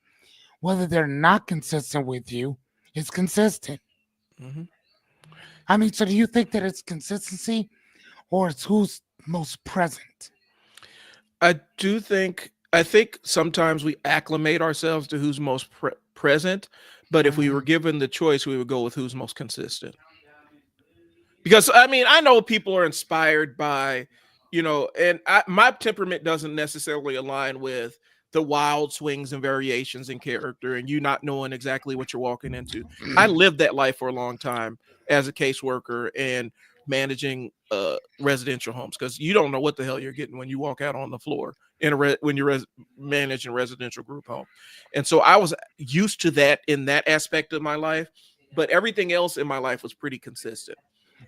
whether they're not consistent with you. It's consistent. hmm I mean, so do you think that it's consistency or it's who's most present? I think sometimes we acclimate ourselves to who's most present, but if we were Mhm. given the choice, we would go with who's most consistent. Because I mean, I know people are inspired by, and my temperament doesn't necessarily align with the wild swings and variations in character and you not knowing exactly what you're walking into. I lived that life for a long time as a caseworker and managing residential homes, because you don't know what the hell you're getting when you walk out on the floor in when you're managing a residential group home. And so I was used to that in that aspect of my life, but everything else in my life was pretty consistent.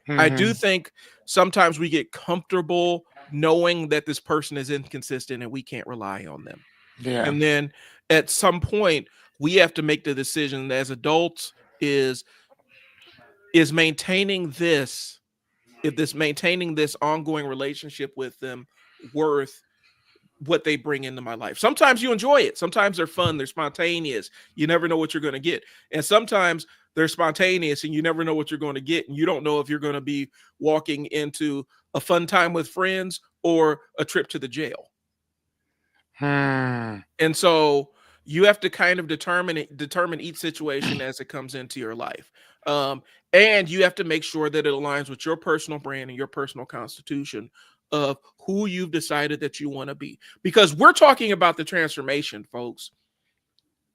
I do Mhm. think sometimes we get comfortable knowing that this person is inconsistent and we can't rely on them. Yeah. And then at some point we have to make the decision as adults, is is maintaining this maintaining this ongoing relationship with them worth what they bring into my life. Sometimes you enjoy it. Sometimes they're fun, they're spontaneous. You never know what you're going to get. And sometimes they're spontaneous and you never know what you're going to get. And you don't know if you're going to be walking into a fun time with friends or a trip to the jail. Hmm. And so you have to kind of determine each situation as it comes into your life. Um, and you have to make sure that it aligns with your personal brand and your personal constitution of who you've decided that you want to be. Because we're talking about the transformation, folks.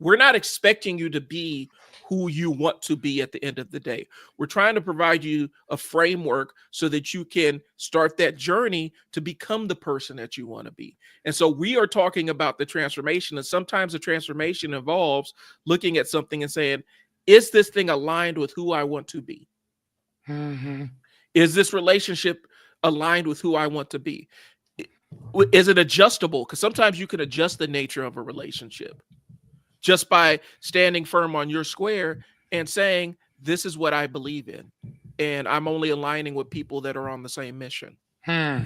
We're not expecting you to be who you want to be at the end of the day. We're trying to provide you a framework so that you can start that journey to become the person that you want to be. And so we are talking about the transformation. And sometimes the transformation involves looking at something and saying, is this thing aligned with who I want to be? Hmm. Is this relationship aligned with who I want to be? Is it adjustable? Because sometimes you can adjust the nature of a relationship just by standing firm on your square and saying, this is what I believe in. And I'm only aligning with people that are on the same mission. Hmm.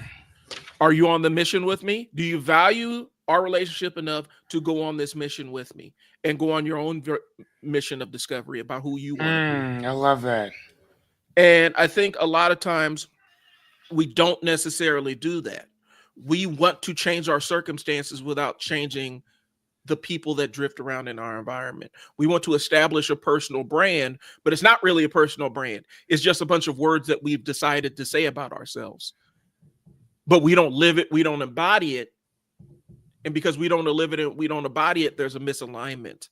Are you on the mission with me? Do you value our relationship enough to go on this mission with me and go on your own mission of discovery about who you want to be? I love that. And I think a lot of times we don't necessarily do that. We want to change our circumstances without changing the people that drift around in our environment. We want to establish a personal brand, but it's not really a personal brand. It's just a bunch of words that we've decided to say about ourselves. But we don't live it, we don't embody it. And because we don't live it and we don't embody it, there's a misalignment.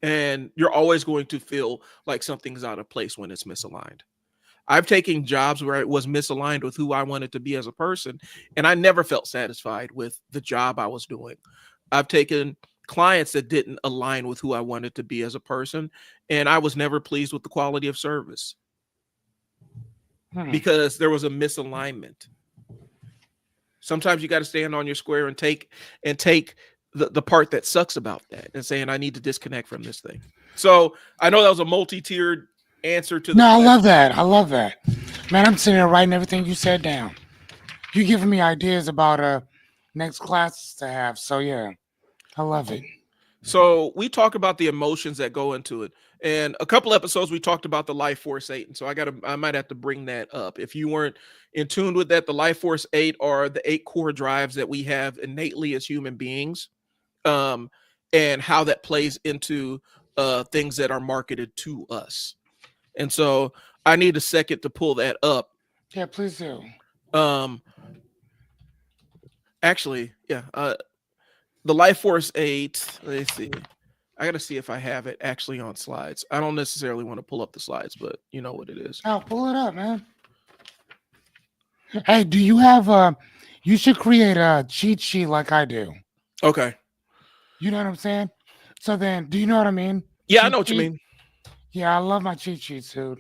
And you're always going to feel like something's out of place when it's misaligned. I've taken jobs where it was misaligned with who I wanted to be as a person, and I never felt satisfied with the job I was doing. I've taken clients that didn't align with who I wanted to be as a person, and I was never pleased with the quality of service Hmm. because there was a misalignment. Sometimes you got to stand on your square and take the part that sucks about that and saying I need to disconnect from this thing. So I know that was a multi-tiered answer to the No, I love question. that. I love that. Man, I'm sitting here writing everything you said down. You giving me ideas about next classes to have. So yeah, I love it. So we talk about the emotions that go into it. And a couple episodes we talked about the life force 8. And so I might have to bring that up. If you weren't in tune with that, the life force 8 are the 8 core drives that we have innately as human beings. Um, and how that plays into things that are marketed to us. And so I need a second to pull that up. Yeah, please do. Um, actually, yeah, the life force 8, let's see. I got to see if I have it actually on slides. I don't necessarily want to pull up the slides, but you know what it is. Oh, pull it up, man. Hey, do you have you should create a cheat sheet like I do. Okay. You know what I'm saying? So then, do you know what I mean? Yeah, I Cheat know what you sheet? mean. Yeah, I love my cheat sheets, dude.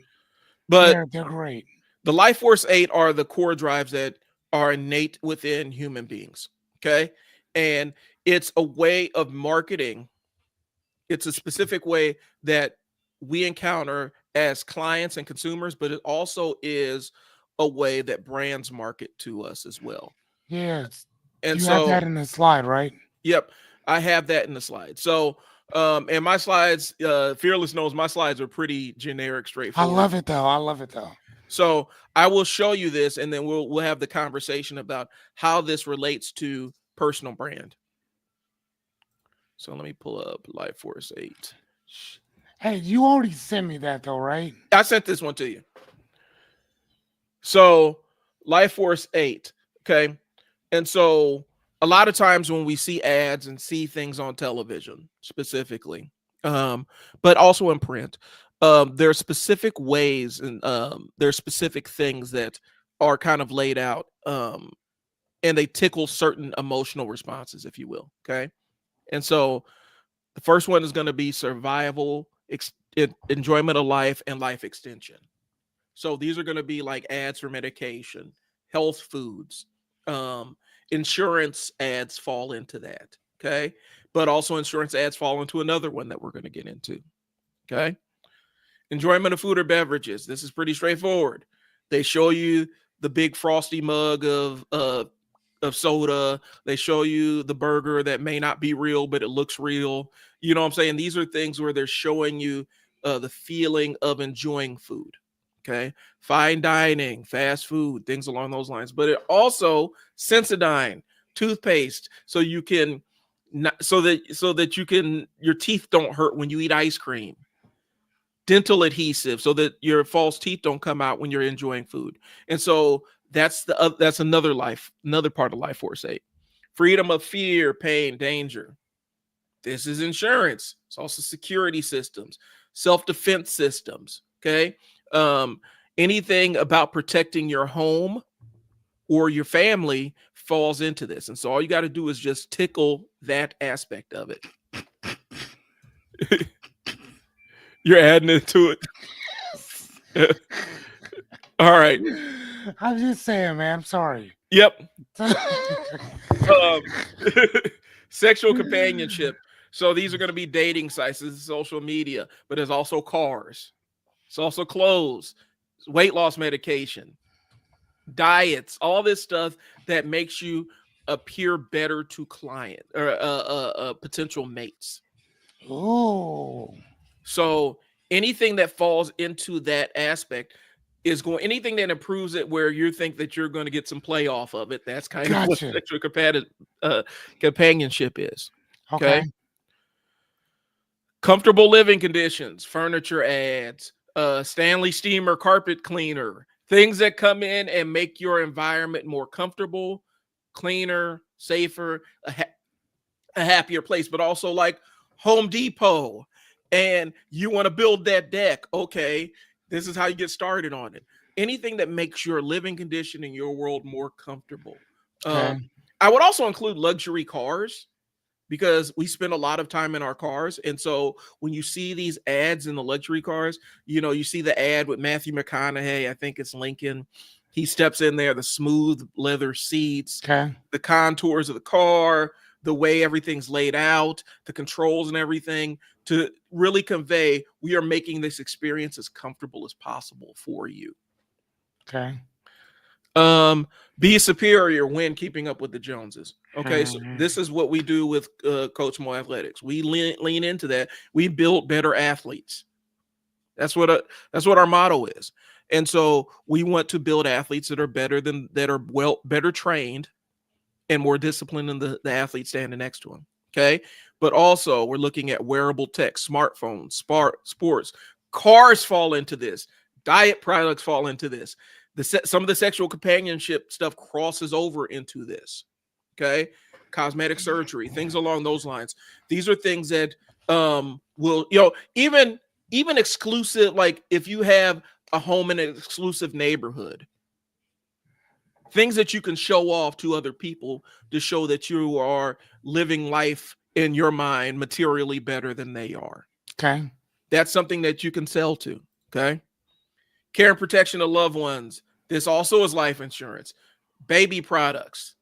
But They're great. the life force 8 are the core drives that are innate within human beings. Okay. And it's a way of marketing. It's a specific way that we encounter as clients and consumers, but it also is a way that brands market to us as well. Yeah, And you have that so, in the slide, right? yep, I have that in the slide. So, and my slides, Fearless knows my slides are pretty generic, I straightforward. love it though. I love it though. So I will show you this, and then we'll have the conversation about how this relates to personal brand. So let me pull up Life Force 8. Hey, you already sent me that though, right? I sent this one to you. So Life Force 8. Okay. And so a lot of times when we see ads and see things on television specifically, but also in print, there are specific ways and there are specific things that are kind of laid out, and they tickle certain emotional responses, if you will. Okay. And so the first one is going to be survival, enjoyment of life, and life extension. So these are going to be like ads for medication, health foods, um, insurance ads fall into that. Okay. But also insurance ads fall into another one that we're going to get into. Okay. Enjoyment of food or beverages. This is pretty straightforward. They show you the big frosty mug of soda. They show you the burger that may not be real, but it looks real. You know what I'm saying? These are things where they're showing you the feeling of enjoying food. Okay. Fine dining, fast food, things along those lines. But it also Sensodyne, toothpaste, so you can not so that you can your teeth don't hurt when you eat ice cream. Dental adhesive so that your false teeth don't come out when you're enjoying food. And so that's another part of Life Force 8. Freedom of fear, pain, danger. This is insurance. It's also security systems, self-defense systems. Okay. Um, Anything about protecting your home or your family falls into this. And so all you got to do is just tickle that aspect of it. You're adding it to it. All right. I'm just saying, man. I'm sorry. Yep. Sexual companionship. So these are going to be dating sites. This is social media, but there's also cars. It's also clothes, weight loss medication, diets, all this stuff that makes you appear better to client or potential mates. Oh, So anything that falls into that aspect is going anything that improves it where you think that you're going to get some play off of it. That's kind of what gotcha. sexual companionship is. Okay. Okay. Comfortable living conditions, furniture ads, Stanley steamer carpet cleaner, things that come in and make your environment more comfortable, cleaner, safer, a happier place, but also like Home Depot. And you want to build that deck. Okay, this is how you get started on it. Anything that makes your living condition in your world more comfortable. Okay. I would also include luxury cars because we spend a lot of time in our cars. And so when you see these ads in the luxury cars, you see the ad with Matthew McConaughey, I think it's Lincoln. He steps in there, the smooth leather seats, Okay. the contours of the car, the way everything's laid out, the controls and everything to really convey we are making this experience as comfortable as possible for you. Okay. Be superior when keeping up with the Joneses. Okay, so Mhm. this is what we do with Coach Mo Athletics. We lean into that. We build better athletes. That's what our motto is. And so we want to build athletes that are better trained and more disciplined than the athlete standing next to them. Okay, but also we're looking at wearable tech, smartphones, sports, cars fall into this. Diet products fall into this. Some of the sexual companionship stuff crosses over into this. Okay, cosmetic surgery, things along those lines. These are things that will even exclusive. Like if you have a home in an exclusive neighborhood, things that you can show off to other people to show that you are living life in your mind materially better than they are. Okay. That's something that you can sell to. Okay. Care and protection of loved ones. This also is life insurance. Baby products,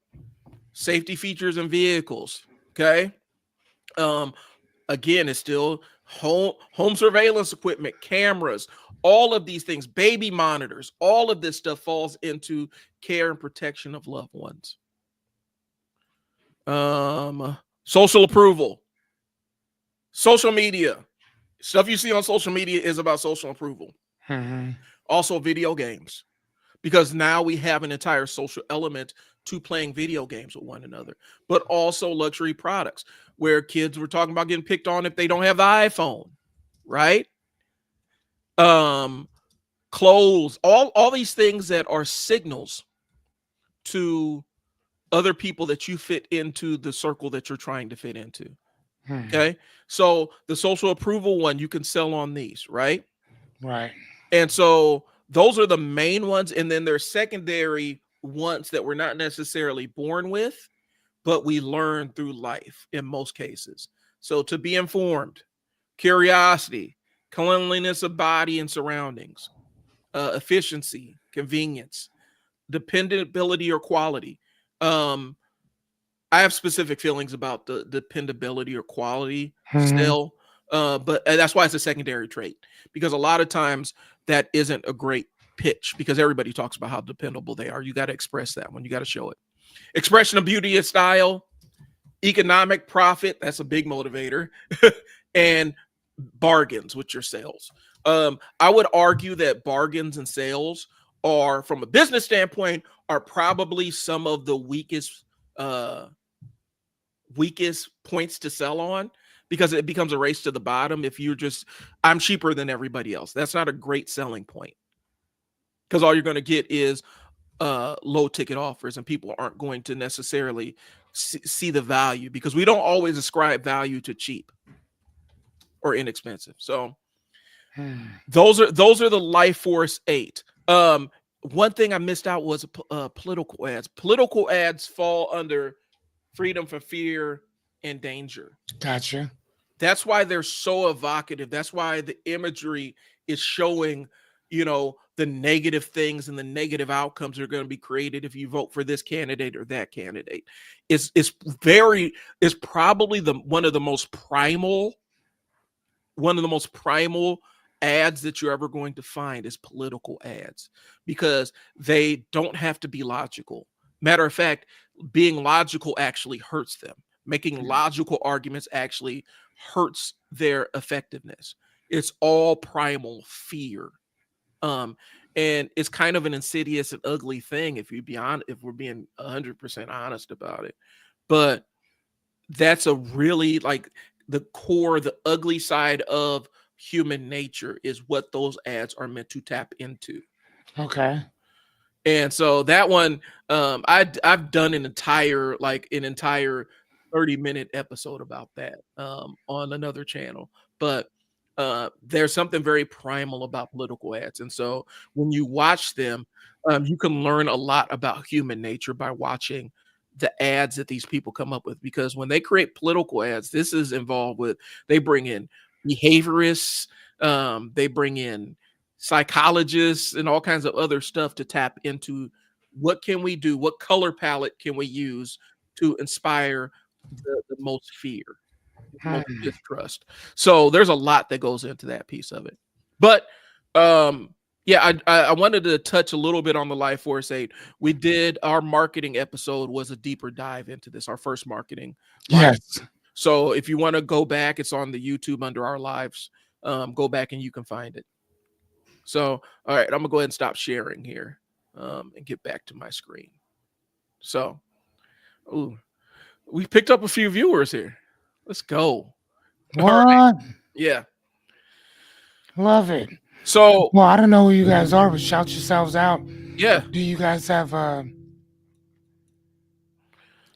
safety features and vehicles. Okay. Again, it's still home surveillance equipment, cameras, all of these things, baby monitors, all of this stuff falls into care and protection of loved ones. Social approval, social media, stuff you see on social media is about social approval. Mhm. Also video games, because now we have an entire social element to playing video games with one another, but also luxury products where kids were talking about getting picked on if they don't have the iPhone, right? Um, Clothes, all these things that are signals to other people that you fit into the circle that you're trying to fit into. Okay. So the social approval one, you can sell on these, right? Right. And so those are the main ones. And then there's secondary ones that we're not necessarily born with, but we learn through life in most cases. So to be informed, curiosity, cleanliness of body and surroundings, efficiency, convenience, dependability or quality. Um, I have specific feelings about the dependability or quality still, but that's why it's a secondary trait, because a lot of times that isn't a great pitch because everybody talks about how dependable they are. You got to express that one. You got to show it. Expression of beauty and style, economic profit. That's a big motivator, and bargains with your sales. I would argue that bargains and sales are, from a business standpoint, are probably some of the uh, weakest points to sell on, because it becomes a race to the bottom. If you're just, I'm cheaper than everybody else, that's not a great selling point, because all you're going to get is low ticket offers, and people aren't going to necessarily see the value, because we don't always ascribe value to cheap or inexpensive. So those are the Life Force 8. One thing I missed out was political ads. Political ads fall under freedom from fear and danger. Gotcha. That's why they're so evocative. That's why the imagery is showing, the negative things and the negative outcomes are going to be created if you vote for this candidate or that candidate. It's probably one of the most primal ads that you're ever going to find is political ads, because they don't have to be logical. Matter of fact, being logical actually hurts them. Making logical arguments actually hurts their effectiveness. It's all primal fear. And it's kind of an insidious and ugly thing if we're being 100% honest about it. But that's a really, like, the core, the ugly side of human nature is what those ads are meant to tap into. Okay. And so that one, I've done an entire 30-minute episode about that on another channel. But there's something very primal about political ads. And so when you watch them, you can learn a lot about human nature by watching the ads that these people come up with. Because when they create political ads, this is involved with, they bring in behaviorists, they bring in psychologists and all kinds of other stuff to tap into what can we do, what color palette can we use to inspire the most fear, most distrust. So there's a lot that goes into that piece of it. But yeah, I wanted to touch a little bit on the Life Force 8. We did, our marketing episode was a deeper dive into this, our first marketing live. Yes. So if you want to go back, it's on the YouTube under our lives. Go back and you can find it. So, all right, I'm gonna go ahead and stop sharing here and get back to my screen. So, we picked up a few viewers here. Let's go. What? Right. Yeah. Love it. So, well, I don't know who you guys are, but shout yourselves out. Yeah. Do you guys have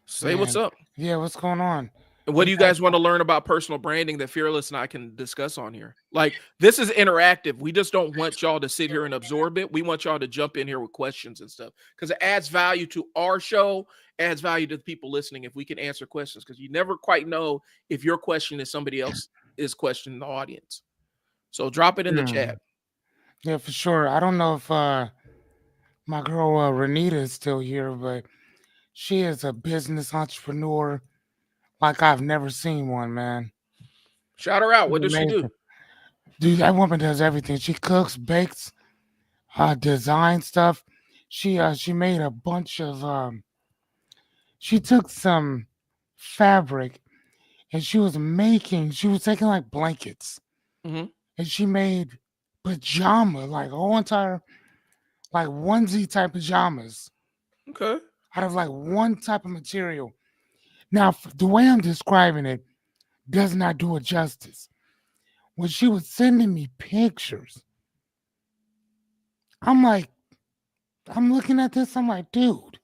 say what's up? Yeah, what's going on? What do you guys want to learn about personal branding that Fearless and I can discuss on here? Like, this is interactive. We just don't want y'all to sit here and absorb it. We want y'all to jump in here with questions and stuff, because it adds value to our show, adds value to the people listening if we can answer questions, because you never quite know if your question is somebody else's question in the audience. So drop it in the chat. Yeah, for sure. I don't know if my girl Renita is still here, but she is a business entrepreneur like I've never seen one, man. Shout her out. What does she do? Dude, that woman does everything. She cooks, bakes, design stuff. She made a bunch of she took some fabric and she was taking like blankets, and she made pajama, like whole entire like onesie type pajamas. Okay. out of like one type of material. Now, the way I'm describing it does not do it justice. When she was sending me pictures, I'm like, I'm looking at this, I'm like, dude,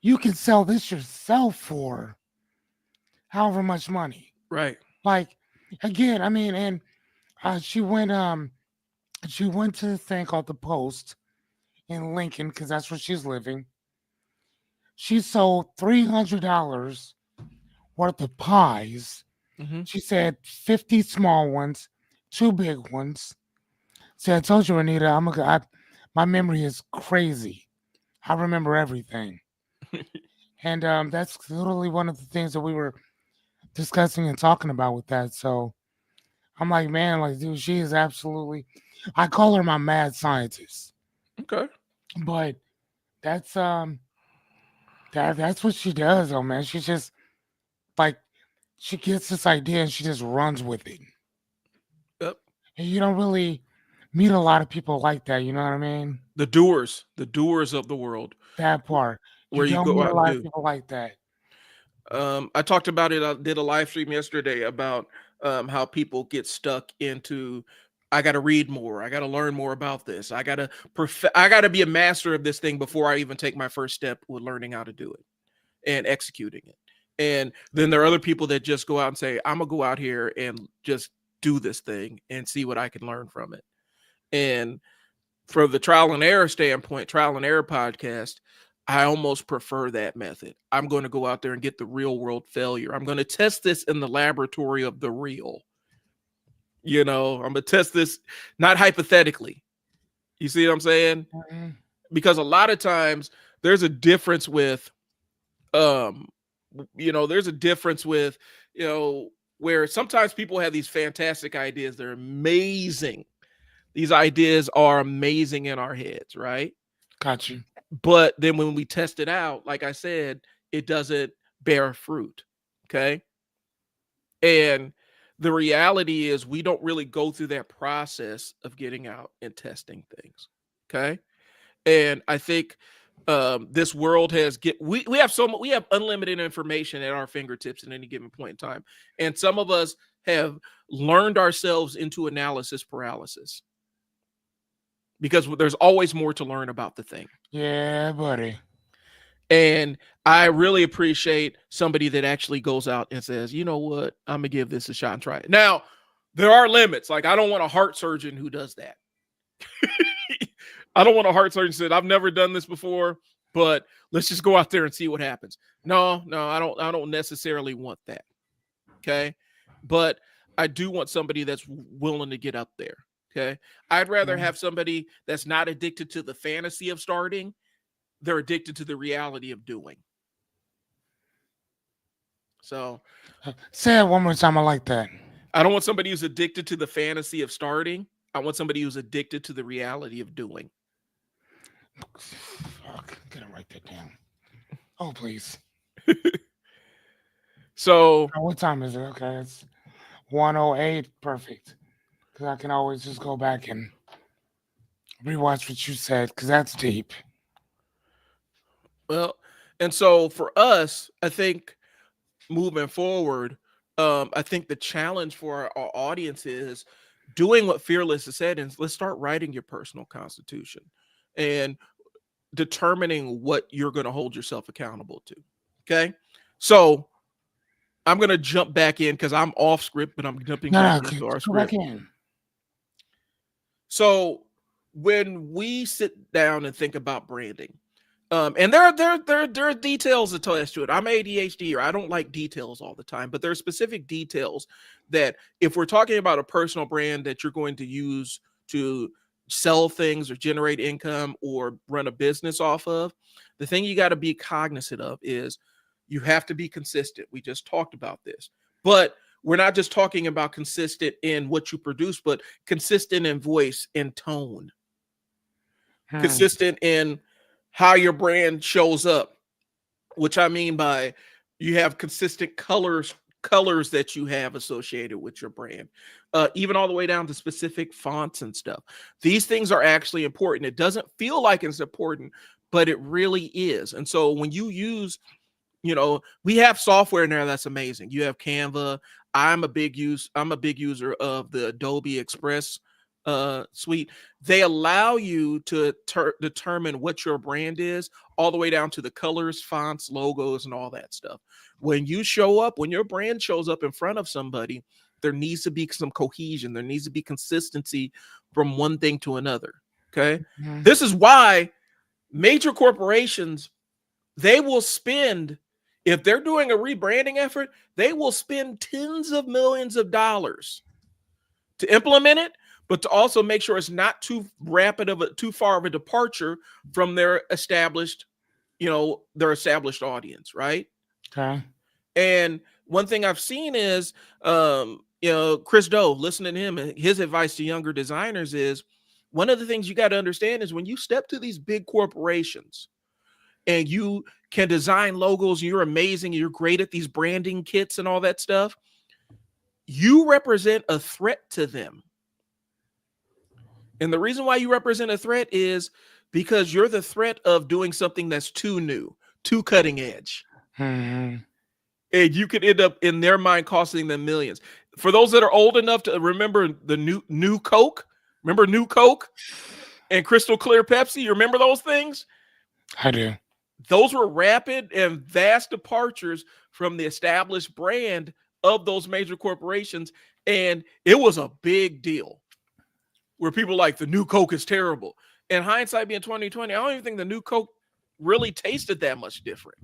you can sell this yourself for however much money. Right. Like, again, I mean, and she went to this thing called the Post in Lincoln because that's where she's living. She sold $300 worth of pies. Mm-hmm. She said 50 small ones, two big ones. See, I told you, Anita, my memory is crazy. I remember everything. And that's literally one of the things that we were discussing and talking about with that. So I'm like, man, like, dude, she is absolutely. I call her my mad scientist, Okay. but that's that's what she does, though, man. She's just like she gets this idea and she just runs with it. Yep. And you don't really meet a lot of people like that. You know what I mean? The doers of the world, That part. You where you don't go meet a out and lot of do. people like that. I talked about it. I did a live stream yesterday about how people get stuck into. I got to read more. I got to learn more about this. I got to be a master of this thing before I even take my first step with learning how to do it and executing it. And then there are other people that just go out and say, "I'm gonna go out here and just do this thing and see what I can learn from it." And from the trial and error standpoint, trial and error podcast, I almost prefer that method. I'm going to go out there and get the real world failure. I'm going to test this in the laboratory of the real. I'm going to test this not hypothetically. You see what I'm saying? Mhm. Because a lot of times there's a difference with, um, there's a difference with, where sometimes people have these fantastic ideas. They're amazing. These ideas are amazing in our heads, right? Got you. But then when we test it out, like I said, it doesn't bear fruit. Okay. And the reality is we don't really go through that process of getting out and testing things. Okay. And I think this world has we have we have unlimited information at our fingertips at any given point in time. And some of us have learned ourselves into analysis paralysis because there's always more to learn about the thing. Yeah, buddy. And I really appreciate somebody that actually goes out and says, you know what, I'm gonna give this a shot and try it. Now, there are limits. Like, I don't want a heart surgeon who does that. I don't want a heart surgeon who said, I've never done this before, but let's just go out there and see what happens. No, I don't necessarily want that. Okay. But I do want somebody that's willing to get up there. Okay. I'd rather have somebody that's not addicted to the fantasy of starting. They're addicted to the reality of doing. So Say it one more time. I like that. I don't want somebody who's addicted to the fantasy of starting. I want somebody who's addicted to the reality of doing. Fuck, gotta write that down. Oh, please. So What time is it? Okay, it's 1:08. Perfect. Because I can always just go back and rewatch what you said, because that's deep. well, and so for us, I think moving forward, I think the challenge for our audience is doing what Fearless has said, and let's start writing your personal constitution and determining what you're going to hold yourself accountable to. Okay. So I'm going to jump back in because I'm off script, but I'm jumping No, back no, into our go back script. in. So when we sit down and think about branding, and there are details attached to it. I'm ADHD, or I don't like details all the time, but there are specific details that if we're talking about a personal brand that you're going to use to sell things or generate income or run a business off of, the thing you got to be cognizant of is you have to be consistent. We just talked about this, but we're not just talking about consistent in what you produce, but consistent in voice and tone, consistent in how your brand shows up, which I mean by you have consistent colors that you have associated with your brand. even all the way down to specific fonts and stuff. These things are actually important. It doesn't feel like it's important, but it really is. And so when you use, we have software in there that's amazing. You have Canva. I'm a big user of the Adobe Express suite. They allow you to determine what your brand is, all the way down to the colors, fonts, logos, and all that stuff. When your brand shows up in front of somebody, there needs to be some cohesion. There needs to be consistency from one thing to another. Okay. Mhm. This is why major corporations, they will spend, if they're doing a rebranding effort, they will spend tens of millions of dollars to implement it, but to also make sure it's not too far of a departure from their established audience, right? Okay. And one thing I've seen is, Chris Doe, listening to him, and his advice to younger designers is, one of the things you got to understand is when you step to these big corporations and you can design logos, you're amazing, you're great at these branding kits and all that stuff, you represent a threat to them. And the reason why you represent a threat is because you're the threat of doing something that's too new, too cutting edge. Mm-hmm. And you could end up, in their mind, costing them millions. For those that are old enough to remember the new Coke, remember New Coke and Crystal Clear Pepsi? You remember those things? I do. Those were rapid and vast departures from the established brand of those major corporations. And it was a big deal where people like, the new Coke is terrible. And hindsight being 2020, I don't even think the new Coke really tasted that much different.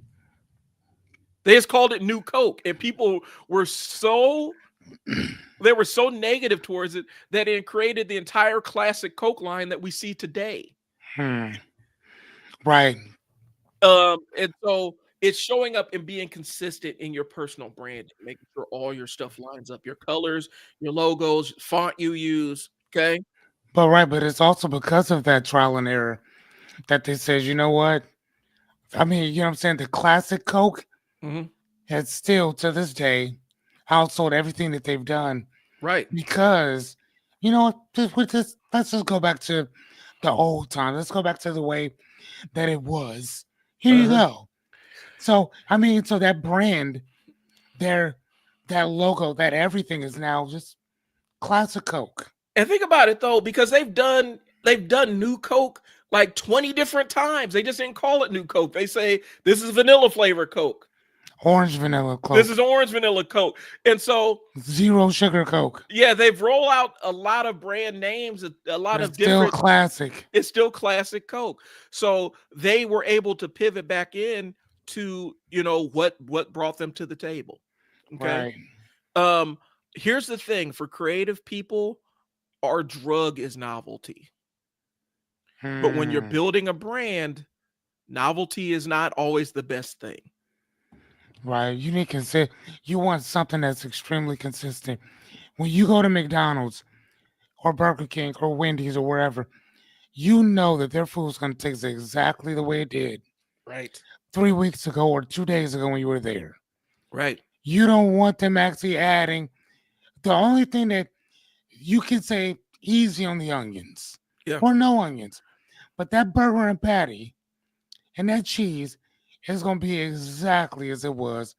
They just called it New Coke, and people were so negative towards it that it created the entire classic Coke line that we see today. Right. And so it's showing up and being consistent in your personal brand, making sure all your stuff lines up, your colors, your logos, font you use. Okay. But it's also because of that trial and error that they says, you know what? I mean, you know what I'm saying? The classic Coke Mm-hmm. has still to this day outsold everything that they've done Right. because, let's just go back to the old time. Let's go back to the way that it was. Here you Uh-huh. go. So I mean, so that brand, their that logo, that everything is now just classic Coke. And think about it though, because they've done New Coke like 20 different times. They just didn't call it New Coke. They say this is vanilla flavor Coke. Orange vanilla Coke. This is orange vanilla Coke. And so, Zero sugar Coke. yeah, they've rolled out a lot of brand names, a lot It's of still different. classic. It's still classic Coke. So they were able to pivot back in to, what brought them to the table. Okay. Right. Um, Here's the thing, for creative people, our drug is novelty. But when you're Hmm. building a brand, novelty is not always the best thing. Right. You need you want something that's extremely consistent. When you go to McDonald's or Burger King or Wendy's or wherever, you know that their food is going to taste exactly the way it did Right. 3 weeks ago or 2 days ago when you were there. Right. You don't want them actually adding. The only thing that you can say easy on the onions Yeah. or no onions, but that burger and patty and that cheese is going to be exactly as it was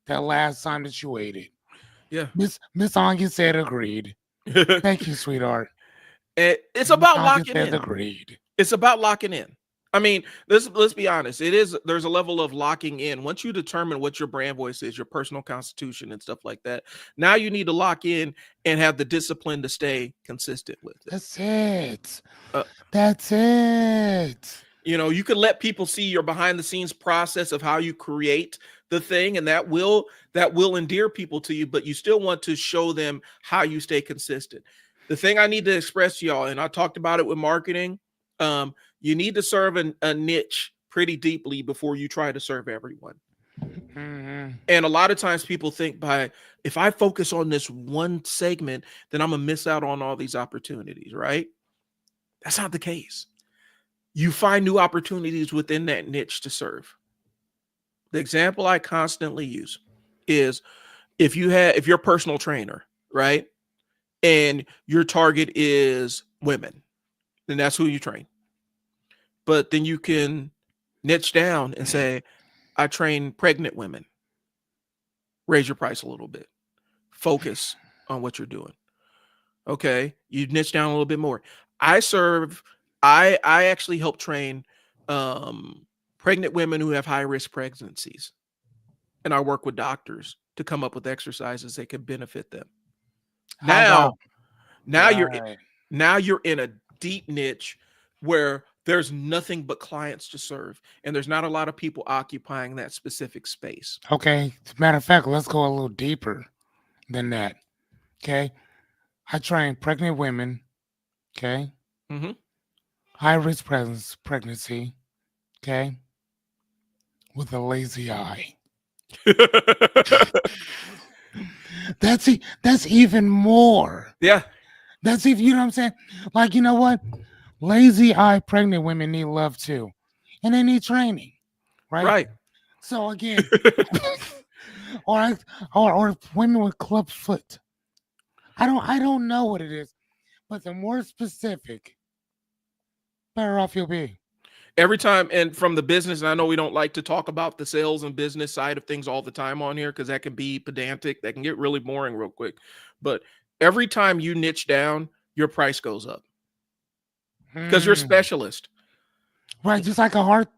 that last time that you ate it. Yeah. Miss Onion said agreed. Thank you, sweetheart. It's Miss about Onion locking said in. agreed. It's about locking in. I mean, let's be honest. There's a level of locking in. Once you determine what your brand voice is, your personal constitution and stuff like that, now you need to lock in and have the discipline to stay consistent with it. That's it. Uh, That's it. you can let people see your behind the scenes process of how you create the thing, and that will endear people to you, but you still want to show them how you stay consistent. The thing I need to express to y'all, and I talked about it with marketing, you need to serve a niche pretty deeply before you try to serve everyone. Mhm. And a lot of times people think, if I focus on this one segment, then I'm gonna miss out on all these opportunities, right? That's not the case. You find new opportunities within that niche to serve. The example I constantly use is, if you're a personal trainer, right? and your target is women, then that's who you train. But then you can niche down and say, I train pregnant women. Raise your price a little bit. Focus on what you're doing. Okay. You niche down a little bit more. I serve, I actually help train pregnant women who have high risk pregnancies. And I work with doctors to come up with exercises that could benefit them. How about Now, now you're right? now you're in a deep niche where there's nothing but clients to serve, and there's not a lot of people occupying that specific space. Okay. Matter of fact, let's go a little deeper than that. Okay. I train pregnant women. Okay. Hmm. High risk pregnancy. Okay. With a lazy eye. That's even more. Yeah, That's even, you know what I'm saying? Like, you know what? Lazy eye pregnant women need love too. And they need training. Right? right. So again, or or women with club foot. I don't know what it is, but the more specific, better off you'll be. Every time, and from the business, and I know we don't like to talk about the sales and business side of things all the time on here because that can be pedantic, that can get really boring real quick. But every time you niche down, your price goes up because you're a Hmm. specialist. Right, just like a heart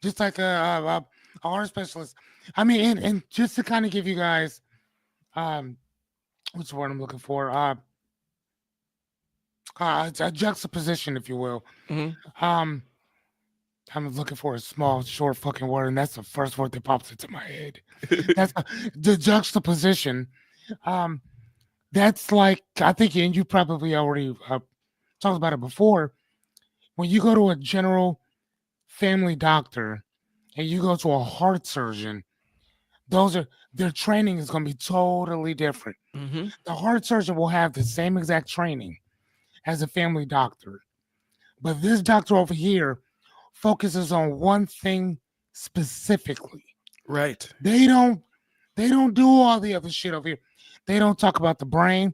specialist. I mean, and just to kind of give you guys, um, what's the word I'm looking for? A juxtaposition, if you will. Hmm. Um, I'm looking for a small, short fucking word, and that's the first word that pops into my head. That's the juxtaposition. Um, that's like I think, and you probably already talked about it before. When you go to a general family doctor and you go to a heart surgeon, those are their training is going to be totally different. Hmm. The heart surgeon will have the same exact training as a family doctor, but this doctor over here focuses on one thing specifically. Right. They don't they don't do all the other shit over here. They don't talk about the brain.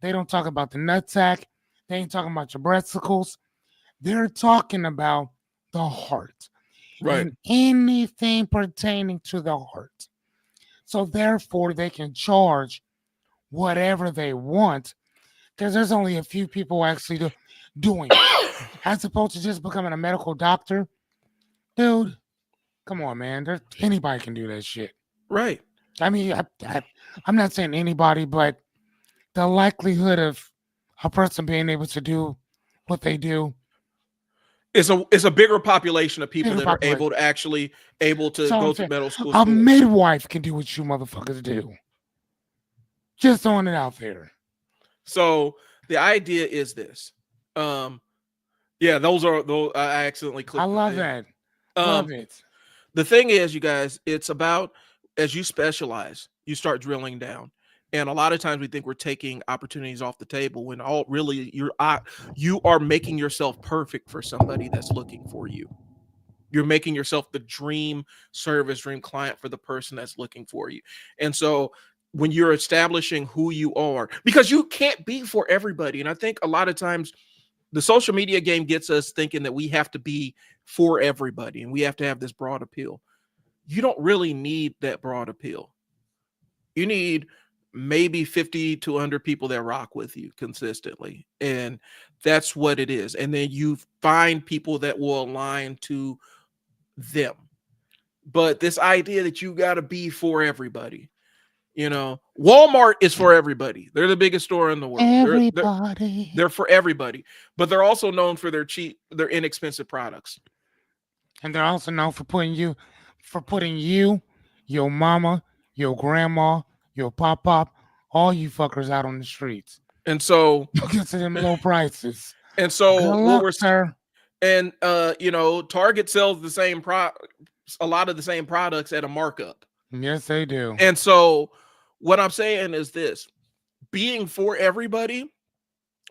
They don't talk about the nutsack. They ain't talking about your breasticles. They're talking about the heart Right. and anything pertaining to the heart. So therefore, they can charge whatever they want because there's only a few people actually doing it. As opposed to just becoming a medical doctor, dude. Come on, man. Anybody can do that shit. Right. I mean, I'm not saying anybody, but the likelihood of a person being able to do what they do, It's a bigger population of people bigger that are population. able to So I'm go through saying medical school. a midwife can do what you motherfuckers do. Just throwing it out there. So the idea is this. Um, yeah, those. I accidentally I clicked the love thing. that. Love Um, it. the thing is, you guys, it's about as you specialize, you start drilling down. And a lot of times we think we're taking opportunities off the table when all really you are making yourself perfect for somebody that's looking for you. You're making yourself the dream service, dream client for the person that's looking for you. And so when you're establishing who you are, because you can't be for everybody. And I think a lot of times the social media game gets us thinking that we have to be for everybody and we have to have this broad appeal. You don't really need that broad appeal. You need maybe 50 to 100 people that rock with you consistently. And that's what it is. And then you find people that will align to them. But this idea that you got to be for everybody, Walmart is for everybody. They're the biggest store in the world. They're Everybody. for everybody, but they're also known for their inexpensive products. And they're also known for putting you, your mama, your grandma, your pop, all you fuckers out on the streets. And so Because of them low prices. and so Good what luck, we're sir. and Target sells a lot of the same products at a markup. Yes, they do. And so what I'm saying is this, being for everybody,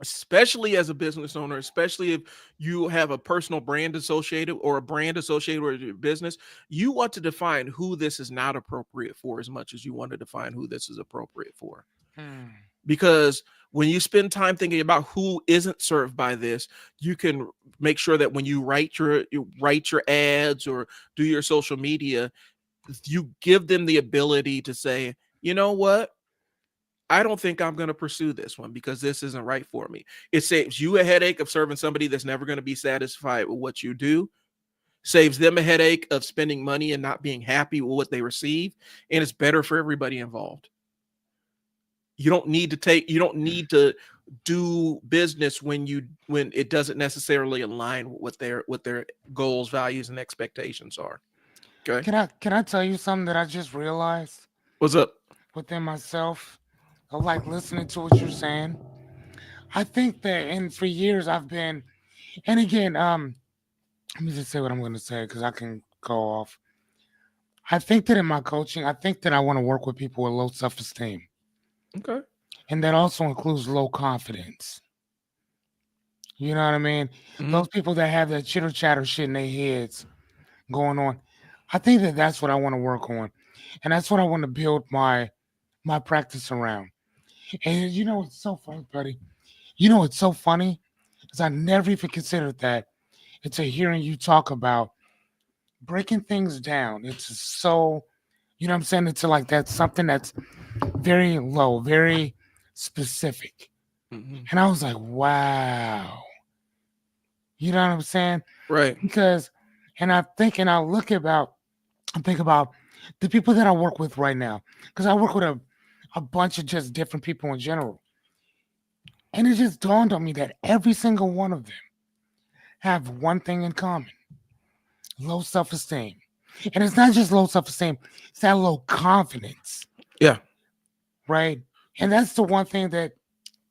especially as a business owner, especially if you have a personal brand associated or a brand associated with your business, you want to define who this is not appropriate for as much as you want to define who this is appropriate for. Hmm. because when you spend time thinking about who isn't served by this, you can make sure that when you write your ads or do your social media, you give them the ability to say, you know what, I don't think I'm going to pursue this one because this isn't right for me. It saves you a headache of serving somebody that's never going to be satisfied with what you do, saves them a headache of spending money and not being happy with what they receive, and it's better for everybody involved. You don't need to do business when it doesn't necessarily align with what their goals, values, and expectations are. Okay. Can I tell you something that I just realized What's up? within myself of like listening to what you're saying? I think that in for years I've been, and again, let me just say what I'm going to say because I can go off. I think that in my coaching, I think that I want to work with people with low self-esteem, Okay. and that also includes low confidence. You know what I mean? Hmm. Those people that have that chitter chatter shit in their heads going on. I think that that's what I want to work on, and that's what I want to build my practice around. And you know, it's so funny, buddy. You know, it's so funny because I never even considered that until hearing you talk about breaking things down. It's so, you know what I'm saying? It's like that's something that's very low, very specific. Hmm. And I was like, wow. You know what I'm saying? Right. Because, and I think, and I think about the people that I work with right now, because I work with a bunch of just different people in general. And it just dawned on me that every single one of them have one thing in common: low self esteem. And it's not just low self esteem, it's that low confidence, Yeah. right? And that's the one thing that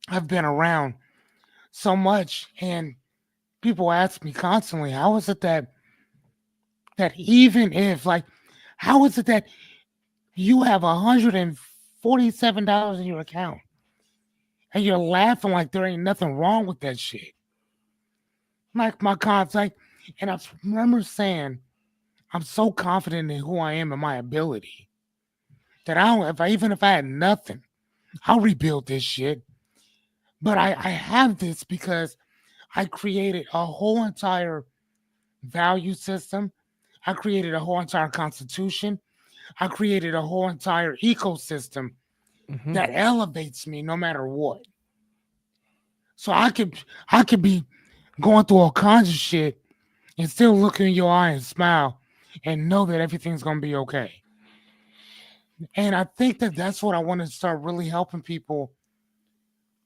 I've been around so much. And people ask me constantly, how is it that even if like how is it that you have $147 in your account and you're laughing like there ain't nothing wrong with that shit? Like my confidence, like, and I remember saying, I'm so confident in who I am and my ability that I don't, if I had nothing, I'll rebuild this shit. But I have this because I created a whole entire value system. I created a whole entire constitution. I created a whole entire ecosystem Hmm. that elevates me no matter what. So I could be going through all kinds of shit and still look in your eye and smile and know that everything's gonna be okay. And I think that that's what I want to start really helping people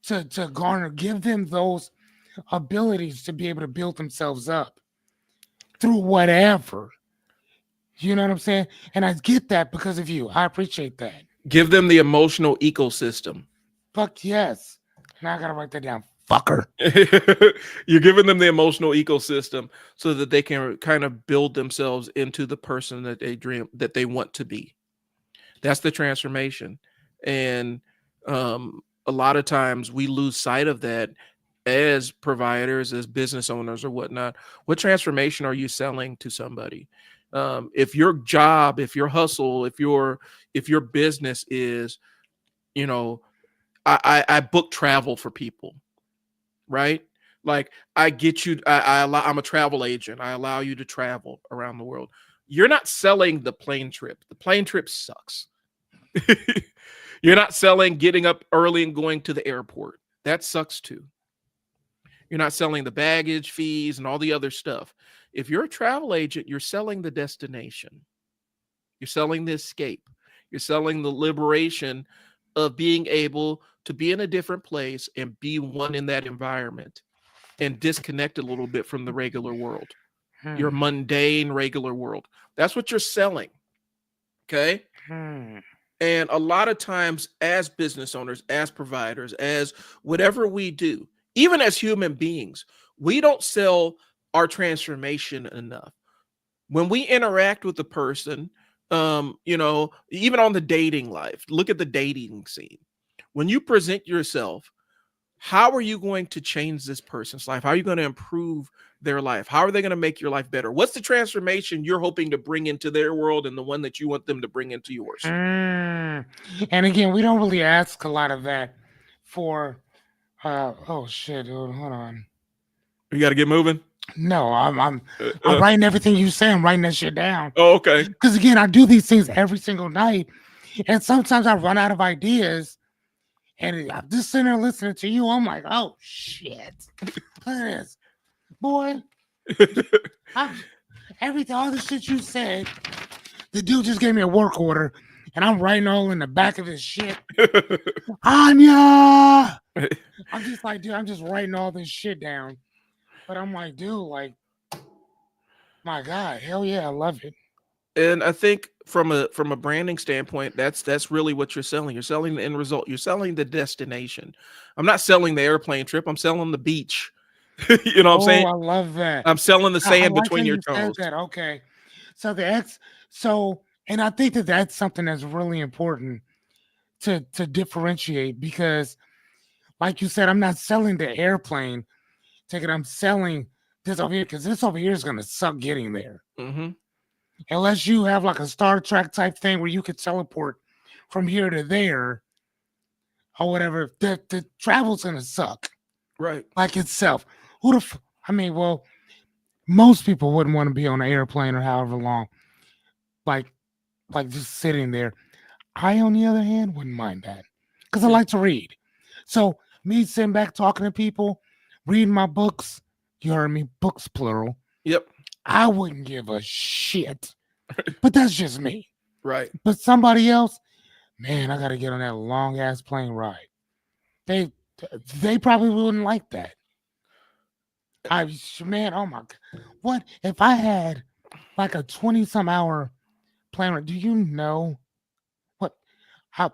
to garner, give them those abilities to be able to build themselves up through whatever. You know what I'm saying? And I get that because of you. I appreciate that. Give them the emotional ecosystem. Fuck yes. Now I gotta write that down. Fucker. You're giving them the emotional ecosystem so that they can kind of build themselves into the person that they want to be. That's the transformation. And a lot of times we lose sight of that as providers, as business owners or whatnot. What transformation are you selling to somebody? If your job, if your hustle, if your business is, you know, I book travel for people, right? Like I get you, I'm a travel agent. I allow you to travel around the world. You're not selling the plane trip. The plane trip sucks. You're not selling getting up early and going to the airport. That sucks too. You're not selling the baggage fees and all the other stuff. If you're a travel agent, you're selling the destination. You're selling the escape. You're selling the liberation of being able to be in a different place and be one in that environment and disconnect a little bit from the regular world, your Hmm. mundane, regular world. That's what you're selling. Okay. Hmm. And a lot of times, as business owners, as providers, as whatever we do, even as human beings, we don't sell our transformation enough. When we interact with a person, even on the dating life, look at the dating scene. When you present yourself, how are you going to change this person's life? How are you going to improve their life? How are they going to make your life better? What's the transformation you're hoping to bring into their world and the one that you want them to bring into yours? Hmm. And again, we don't really ask a lot of that for oh shit, dude, hold on. You got to get moving. No, Uh, I'm uh, writing everything you say. I'm writing that shit down. oh, okay. Because again, I do these things every single night, and sometimes I run out of ideas. And I'm just sitting there listening to you. I'm like, oh shit, look at this, boy. I'm, everything, all the shit you said, the dude just gave me a work order, and I'm writing all in the back of his shit. Anya, I'm just like, dude, I'm just writing all this shit down. But I'm like, dude, like, my God, hell yeah, I love it. And I think from a branding standpoint, that's really what you're selling. You're selling the end result. You're selling the destination. I'm not selling the airplane trip. I'm selling the beach. You know what I'm Oh, saying? I love that. I'm selling the I sand like how between your you said toes. that. Okay. So the X, so, and I think that that's something that's really important to differentiate because, like you said, I'm not selling the airplane ticket. I'm selling this over here because this over here is gonna suck getting there. Hmm. Unless you have like a Star Trek type thing where you could teleport from here to there or whatever, the travel's gonna suck Right. like itself. Who the I mean, well, most people wouldn't want to be on an airplane or however long, like just sitting there. I, on the other hand, wouldn't mind that because I Yeah. like to read. So me sitting back talking to people, reading my books. You heard me, books plural. Yep. I wouldn't give a shit, but that's just me. Right. But somebody else, man, I got to get on that long ass plane ride. They they probably wouldn't like that. I man, oh my god, what if I had like a 20 some hour plane ride? Do you know what? How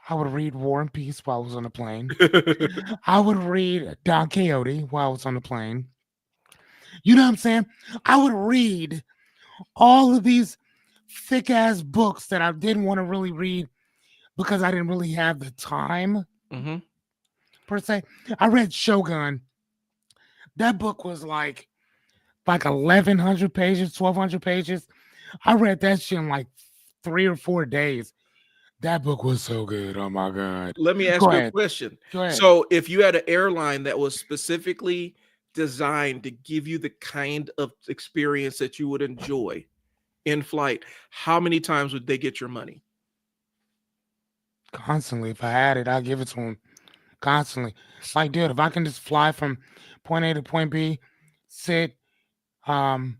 I would read War and Peace while I was on the plane. I would read Don Quixote while I was on the plane. You know what I'm saying? I would read all of these thick ass books that I didn't want to really read because I didn't really have the time Hmm. per se. I read Shogun. That book was like 1,100 pages, 1,200 pages. I read that shit in like 3 or 4 days. That book was so good. Oh my god. Let me Go ask you a ahead. question. Go ahead. So, if you had an airline that was specifically designed to give you the kind of experience that you would enjoy in flight, how many times would they get your money? Constantly. If I had it, I'd give it to him. Constantly. Like, dude, if I can just fly from point A to point B, sit, um,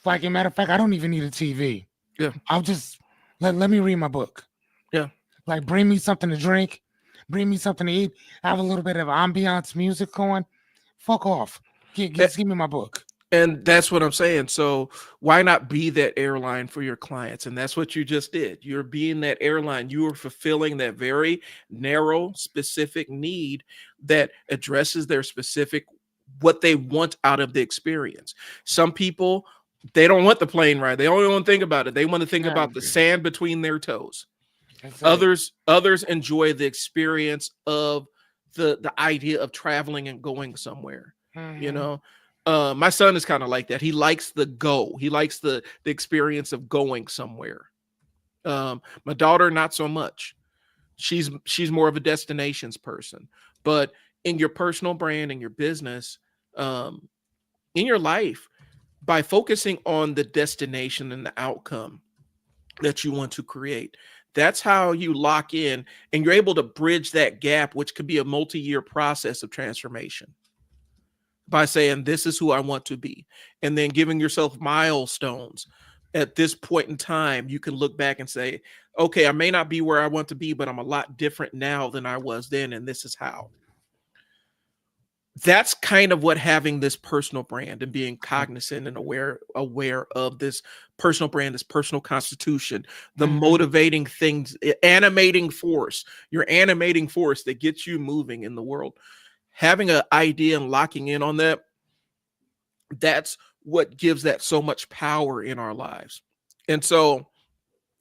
like a matter of fact, I don't even need a TV. Yeah. I'll just let me read my book. Yeah. Like, bring me something to drink, bring me something to eat, have a little bit of ambiance music going. Fuck off. Just give me my book. And that's what I'm saying. So why not be that airline for your clients? And that's what you just did. You're being that airline. You are fulfilling that very narrow, specific need that addresses their specific what they want out of the experience. Some people, they don't want the plane ride. They only want to think about it. They want to think Yeah, about the sand between their toes. that's it. Others enjoy the experience of the idea of traveling and going somewhere. You Hmm. know, my son is kind of like that. He likes the go. He likes the experience of going somewhere. My daughter, not so much. She's more of a destinations person. But in your personal brand, in your business, um, in your life, by focusing on the destination and the outcome that you want to create. That's how you lock in and you're able to bridge that gap, which could be a multi-year process of transformation by saying, this is who I want to be. And then giving yourself milestones. At this point in time, you can look back and say, okay, I may not be where I want to be, but I'm a lot different now than I was then. And this is how. That's kind of what having this personal brand and being cognizant and aware of this personal brand, this personal constitution, the Hmm. motivating things, animating force, your animating force that gets you moving in the world. Having an idea and locking in on that, that's what gives that so much power in our lives. And so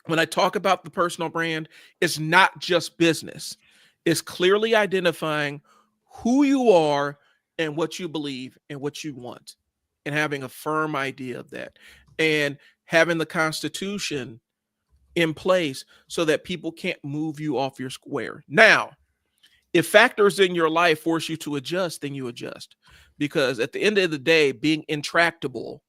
when I talk about the personal brand, it's not just business. It's clearly identifying who you are and what you believe and what you want, and having a firm idea of that. And having the constitution in place so that people can't move you off your square. Now, if factors in your life force you to adjust, then you adjust. Because at the end of the day, being intractable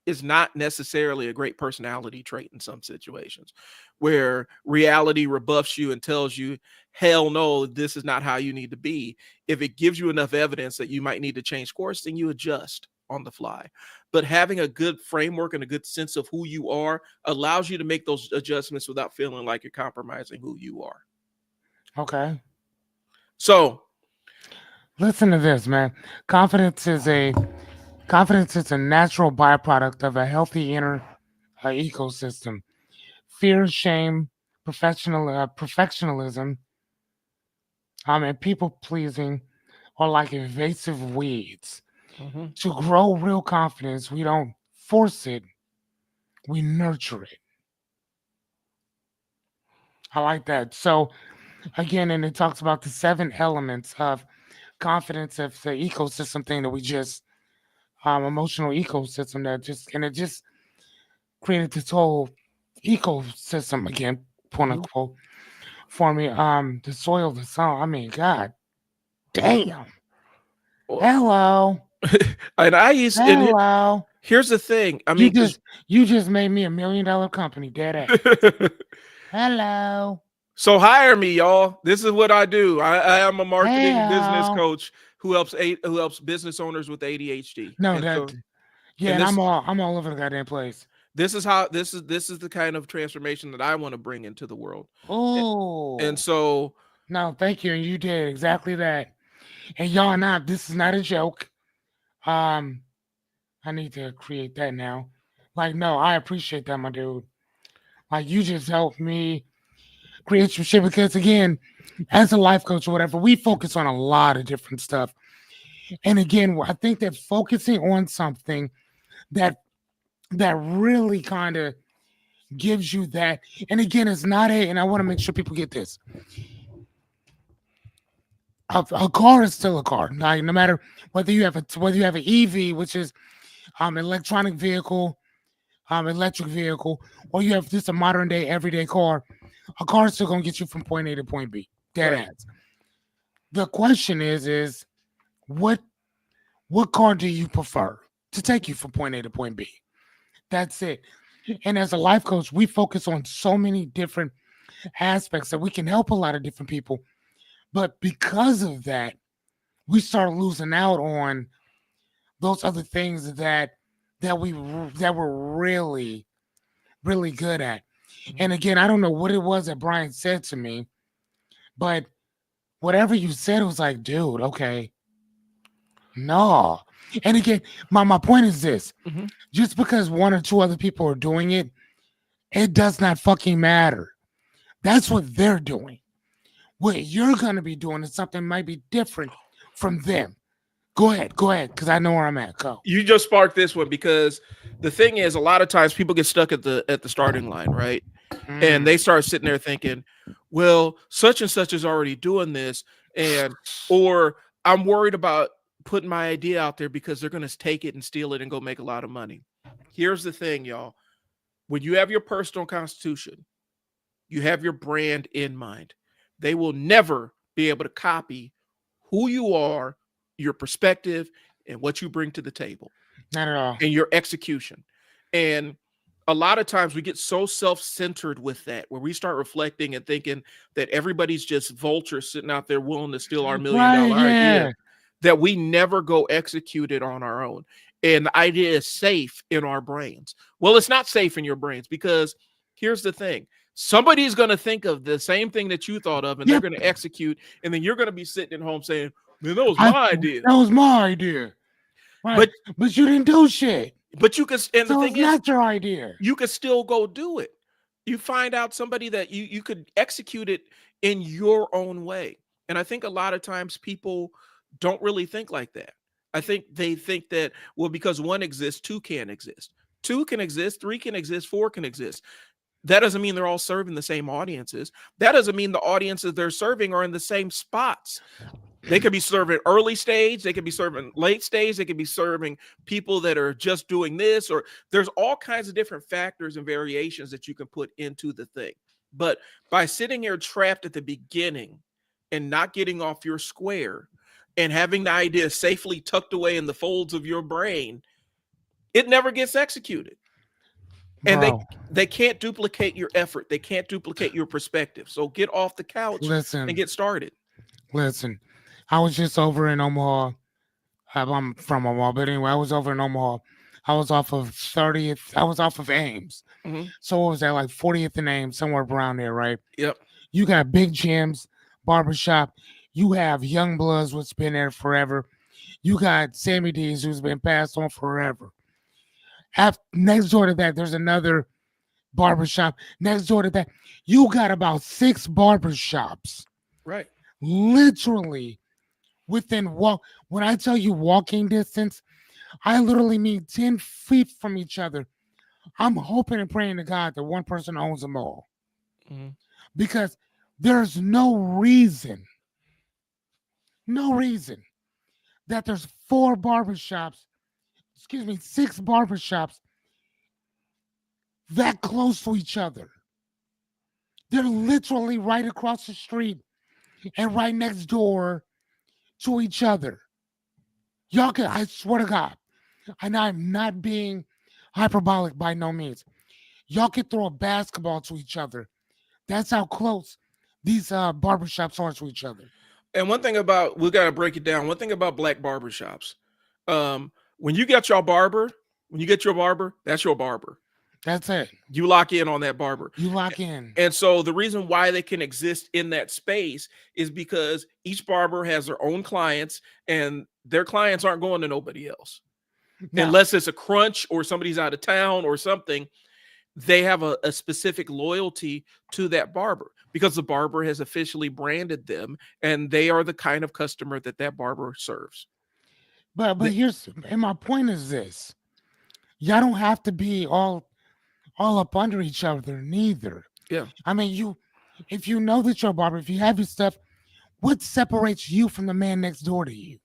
is not necessarily a great personality trait in some situations where reality rebuffs you and tells you, hell no, this is not how you need to be. If it gives you enough evidence that you might need to change course, then you adjust on the fly. But having a good framework and a good sense of who you are allows you to make those adjustments without feeling like you're compromising who you are. Okay. So, Listen to this, man. Confidence is a confidence is a natural byproduct of a healthy inner ecosystem. Fear, shame, perfectionism, and people pleasing are like invasive weeds. mhm. To grow real confidence, we don't force it, we nurture it. I like that. So again, and it talks about the 7 elements of confidence of the ecosystem thing that we just emotional ecosystem that just and it just created this whole ecosystem again, quote Mhm. unquote, for me. The soil, the soil. I mean, God damn. Well, Hello, and I used and hello. here's the thing. I You mean, because just you just made me $1 million company, dead ass. Hello, so hire me, y'all. This is what I do. I am a marketing business hey. coach who helps business owners with ADHD. No, And that so yeah, and and this I'm all over the goddamn place. this is how this is the kind of transformation that I want to bring into the world. A- And Oh so no, thank you, and you did exactly that. And y'all not. This is not a joke. Um, I need to create that now. Like, no, I appreciate that, my dude. Like, you just helped me create some shit because, again, as a life coach or whatever, we focus on a lot of different stuff. And again, I think that focusing on something that really kind of gives you that. And again, it's not a. And I want to make sure people get this. A car is still a car. Like, no matter whether you have an EV, which is electronic vehicle, electric vehicle, or you have just a modern day everyday car, a car is still gonna get you from point A to point B. Dead right. ass. The question is what car do you prefer to take you from point A to point B? That's it. And as a life coach, we focus on so many different aspects that we can help a lot of different people. But because of that, we start losing out on those other things that we're really good at. And again, I don't know what it was that Brian said to me, but whatever you said was like, dude, okay, no. And again, my point is this: Mhm. just because one or two other people are doing it, it does not fucking matter. That's what they're doing. What you're gonna be doing is something might be different from them. Go ahead, because I know where I'm at. Go. You just sparked this one because the thing is a lot of times people get stuck at the starting line, right? And Mm. they start sitting there thinking, well, such and such is already doing this, and or I'm worried about putting my idea out there because they're going to take it and steal it and go make a lot of money. Here's the thing, y'all. When you have your personal constitution, you have your brand in mind. They will never be able to copy who you are, your perspective, and what you bring to the table Not at all. and your execution. And a lot of times we get so self-centered with that where we start reflecting and thinking that everybody's just vultures sitting out there willing to steal our million Right, dollar idea yeah. that we never go execute it on our own. And the idea is safe in our brains. Well, it's not safe in your brains because here's the thing. Somebody's going to think of the same thing that you thought of and they're Yep. going to execute. And then you're going to be sitting at home saying, man, that was I my idea. That was my idea. Right. But But you didn't do shit. you could, and the So thing it's is, not your idea. you could still go do it. You find out somebody that you could execute it in your own way. And I think a lot of times people don't really think like that. I think they think that, well, because one exists, two can't exist. Two can exist, three can exist, four can exist. That doesn't mean they're all serving the same audiences. That doesn't mean the audiences they're serving are in the same spots. They could be serving early stage, they could be serving late stage, they could be serving people that are just doing this, or there's all kinds of different factors and variations that you can put into the thing. But by sitting here trapped at the beginning and not getting off your square and having the idea safely tucked away in the folds of your brain, it never gets executed. And Bro, they can't duplicate your effort. They can't duplicate your perspective. So get off the couch and listen, get started. listen. I was just over in Omaha. I'm from Omaha, but anyway, I was over in Omaha. I was off of 30th. I was off of Ames. Mhm. So what was that, like 40th and Ames, somewhere around there, right? Yep. You got big gyms, barbershop. You have Young Bloods, which has been there forever. You got Sammy D's, who's been passed on forever. Next door to that, there's another barbershop. Next door to that, you got about 6 barbershops, Right. literally within walk. When I tell you walking distance, I literally mean 10 feet from each other. I'm hoping and praying to God that one person owns them all, Mhm. because there's no reason that there's 4 barbershops, excuse me, 6 barbershops that close to each other. They're literally right across the street and right next door to each other. Y'all can, I swear to God, and I'm not being hyperbolic by no means. Y'all can throw a basketball to each other. That's how close these barbershops are to each other. And one thing about, we got to break it down. One thing about black barbershops, when you get your barber, that's your barber. That's it. You lock in on that barber. You lock in. And so the reason why they can exist in that space is because each barber has their own clients, and their clients aren't going to nobody else. No. Unless it's a crunch or somebody's out of town or something, they have a specific loyalty to that barber because the barber has officially branded them, and they are the kind of customer that that barber serves. But here's, and my point is this: y'all don't have to be all up under each other, neither. Yeah. I mean, if you know that you're a barber, if you have your stuff, what separates you from the man next door to you?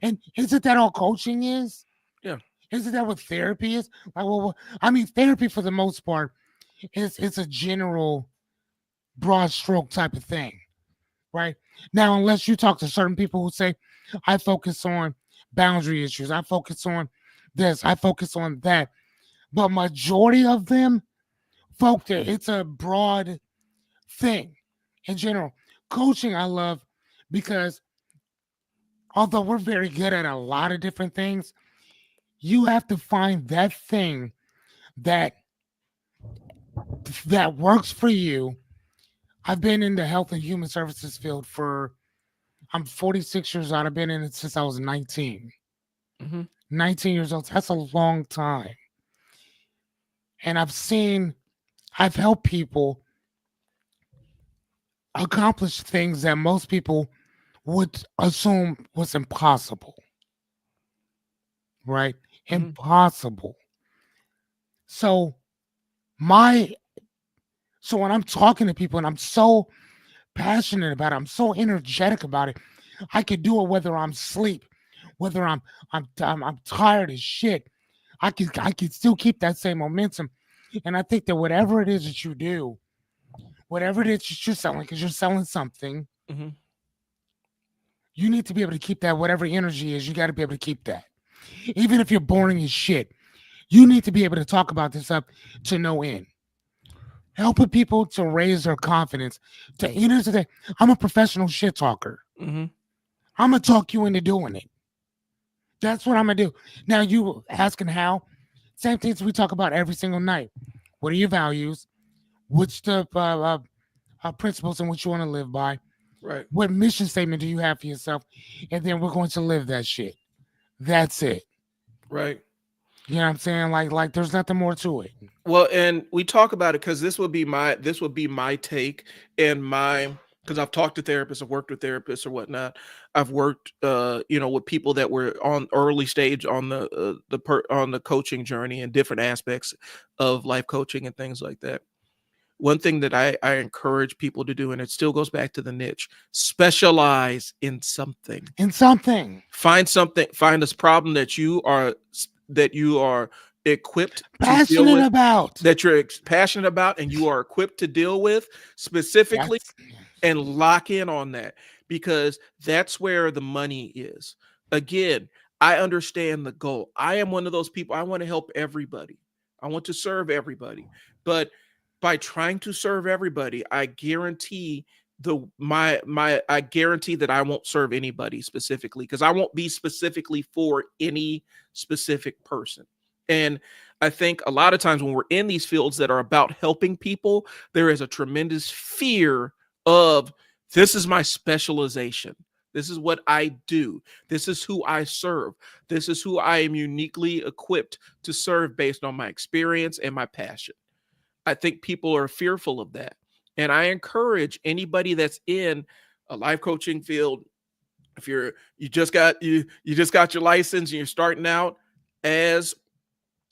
And isn't that all coaching is? Yeah. Isn't that what therapy is? Like, well, I mean, therapy for the most part is it's a general, broad stroke type of thing, right? Now, unless you talk to certain people who say, I focus on boundary issues, I focus on this, I focus on that, but majority of them, it's a broad thing in general. Coaching, I love because although we're very good at a lot of different things, you have to find that thing that works for you. I've been in the health and human services field I'm 46 years old. I've been in it since I was 19. Mm-hmm. 19 years old. That's a long time. And I've helped people accomplish things that most people would assume was impossible. Right? Mm-hmm. Impossible. So when I'm talking to people and I'm so passionate about it, I'm so energetic about it, I could do it whether I'm asleep, whether I'm tired as shit. I can still keep that same momentum. And I think that whatever it is that you do, whatever it is that you're selling, because you're selling something, Mm-hmm. you need to be able to keep that. Whatever energy is, you got to be able to keep that. Even if you're boring as shit, you need to be able to talk about this up to no end. Helping people to raise their confidence. To enter today, I'm a professional shit talker. Mm-hmm. I'm gonna talk you into doing it. That's what I'm gonna do. Now you asking how? Same things we talk about every single night. What are your values? What's the principles in which you want to live by? Right. What mission statement do you have for yourself? And then we're going to live that shit. That's it. Right. You know what I'm saying? Like there's nothing more to it. Well, and we talk about it because this would be my take, and because I've talked to therapists, I've worked with therapists or whatnot. I've worked, with people that were on early stage on the coaching journey and different aspects of life coaching and things like that. one thing that I encourage people to do, and it still goes back to the niche, specialize in something. In something. Find something, find this problem that you are equipped to deal Passionate with, about. that you're passionate about, and you are equipped to deal with specifically, Yes. and lock in on that, because that's where the money is. Again, I understand the goal. I am one of those people. I want to help everybody. I want to serve everybody. But by trying to serve everybody, I guarantee I guarantee that I won't serve anybody specifically, because I won't be specifically for any specific person. And I think a lot of times when we're in these fields that are about helping people, there is a tremendous fear of, this is my specialization. This is what I do. This is who I serve. This is who I am uniquely equipped to serve based on my experience and my passion. I think people are fearful of that. And I encourage anybody that's in a life coaching field, if you just got your license and you're starting out as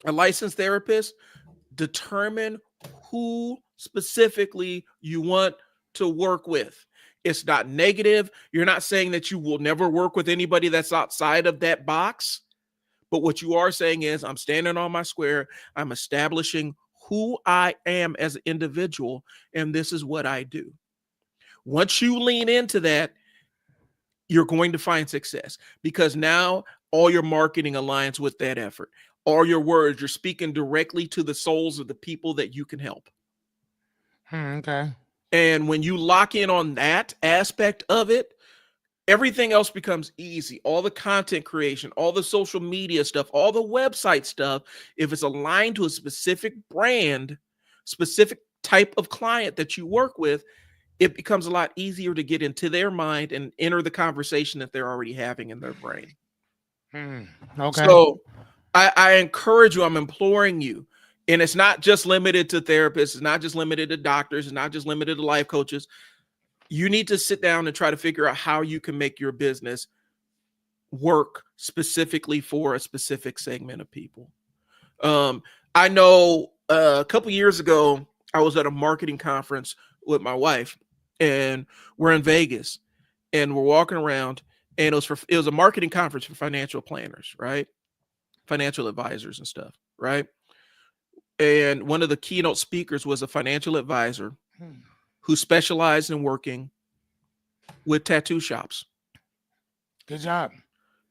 a licensed therapist, determine who specifically you want to work with. It's not negative. You're not saying that you will never work with anybody that's outside of that box. But what you are saying is, I'm standing on my square. I'm establishing who I am as an individual, and this is what I do. Once you lean into that, you're going to find success, because now all your marketing aligns with that effort. All your words, you're speaking directly to the souls of the people that you can help. Okay. And when you lock in on that aspect of it, everything else becomes easy. All the content creation, all the social media stuff, all the website stuff, if it's aligned to a specific brand, specific type of client that you work with, it becomes a lot easier to get into their mind and enter the conversation that they're already having in their brain. Okay. So I encourage you, I'm imploring you, and it's not just limited to therapists, it's not just limited to doctors, it's not just limited to life coaches. You need to sit down and try to figure out how you can make your business work specifically for a specific segment of people. I know a couple years ago, I was at a marketing conference with my wife, and we're in Vegas, and we're walking around, and it was a marketing conference for financial planners, right? Financial advisors and stuff, right? And one of the keynote speakers was a financial advisor who specialized in working with tattoo shops. Good job.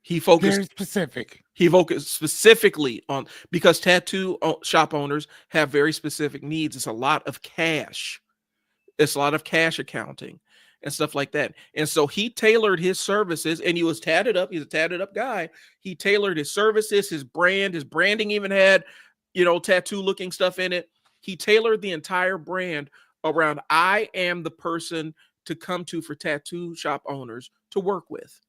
He focused Very specific. He focused specifically on, because tattoo shop owners have very specific needs. It's a lot of cash. It's a lot of cash accounting and stuff like that. And so he tailored his services, and he was tatted up. He's a tatted up guy. He tailored his services, his branding even had, tattoo looking stuff in it. He tailored the entire brand around, I am the person to come to for tattoo shop owners to work with.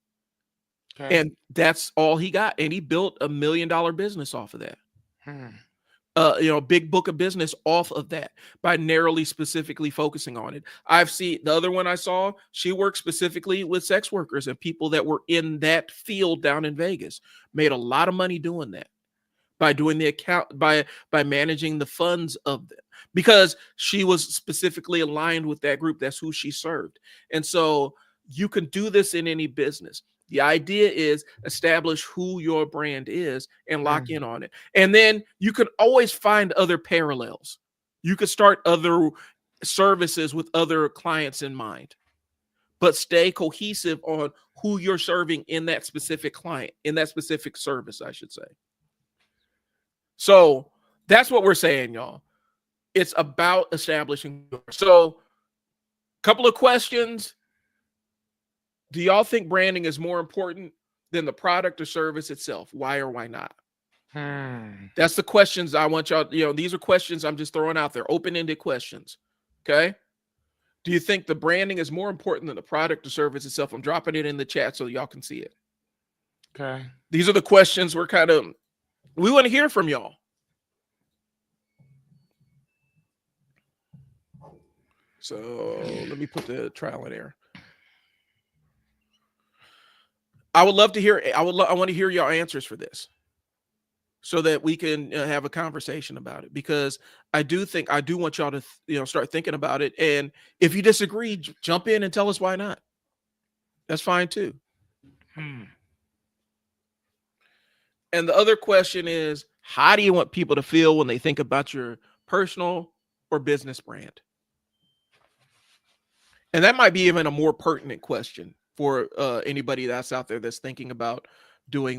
Okay. And that's all he got. And he built $1 million business off of that. Big book of business off of that by narrowly, specifically focusing on it. I've seen the other one I saw, she worked specifically with sex workers and people that were in that field down in Vegas, made a lot of money doing that by doing the account, by managing the funds of them, because she was specifically aligned with that group. That's who she served. And so you can do this in any business. The idea is establish who your brand is and lock in on it. And then you can always find other parallels. You could start other services with other clients in mind, but stay cohesive on who you're serving in that specific client, in that specific service, I should say. So that's what we're saying, y'all. It's about establishing. So, couple of questions. Do y'all think branding is more important than the product or service itself? Why or why not? That's the questions I want y'all. These are questions I'm just throwing out there, open-ended questions. Okay. Do you think the branding is more important than the product or service itself? I'm dropping it in the chat so y'all can see it. Okay. These are the questions we want to hear from y'all. So let me put the trial in there. I would love to hear. I want to hear your answers for this. so that we can have a conversation about it, because I do want y'all to start thinking about it, and if you disagree, jump in and tell us why not. That's fine too. Hmm. And the other question is, how do you want people to feel when they think about your personal or business brand? And that might be even a more pertinent question for anybody that's out there that's thinking about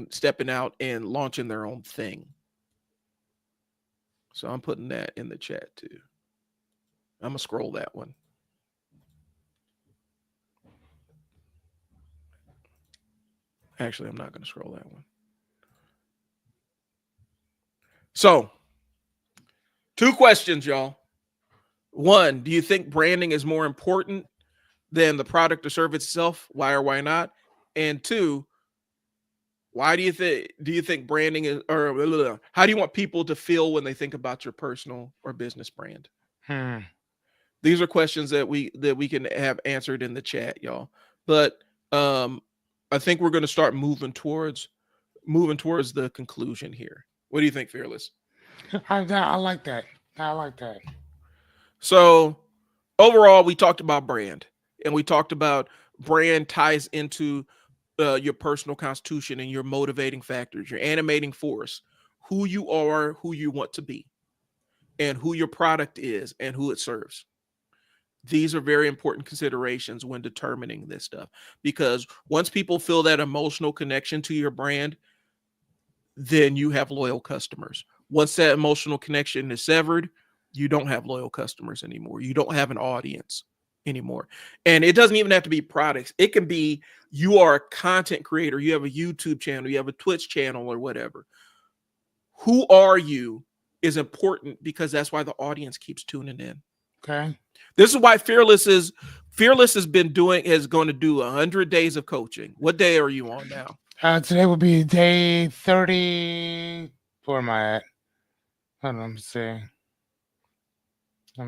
stepping out and launching their own thing. So I'm putting that in the chat too. I'm gonna scroll that one. Actually, I'm not gonna scroll that one. So, two questions, y'all. One, do you think branding is more important than the product or service itself? Why or why not? And two, why do you think branding is, or how do you want people to feel when they think about your personal or business brand? Hmm. These are questions that we can have answered in the chat, y'all. But I think we're going to start moving towards the conclusion here. What do you think, Fearless? I like that. I like that. So overall, we talked about brand, and we talked about brand ties into your personal constitution and your motivating factors, your animating force, who you are, who you want to be, and who your product is and who it serves. These are very important considerations when determining this stuff, because once people feel that emotional connection to your brand, then you have loyal customers. Once that emotional connection is severed, you don't have loyal customers anymore. You don't have an audience anymore. And it doesn't even have to be products. It can be you are a content creator, you have a YouTube channel, you have a Twitch channel, or whatever. Who are you is important, because that's why the audience keeps tuning in. Okay. This is why Fearless has going to do 100 days of coaching. What day are you on now? Today will be day 30. Where am I at? Hold on, let me see. Give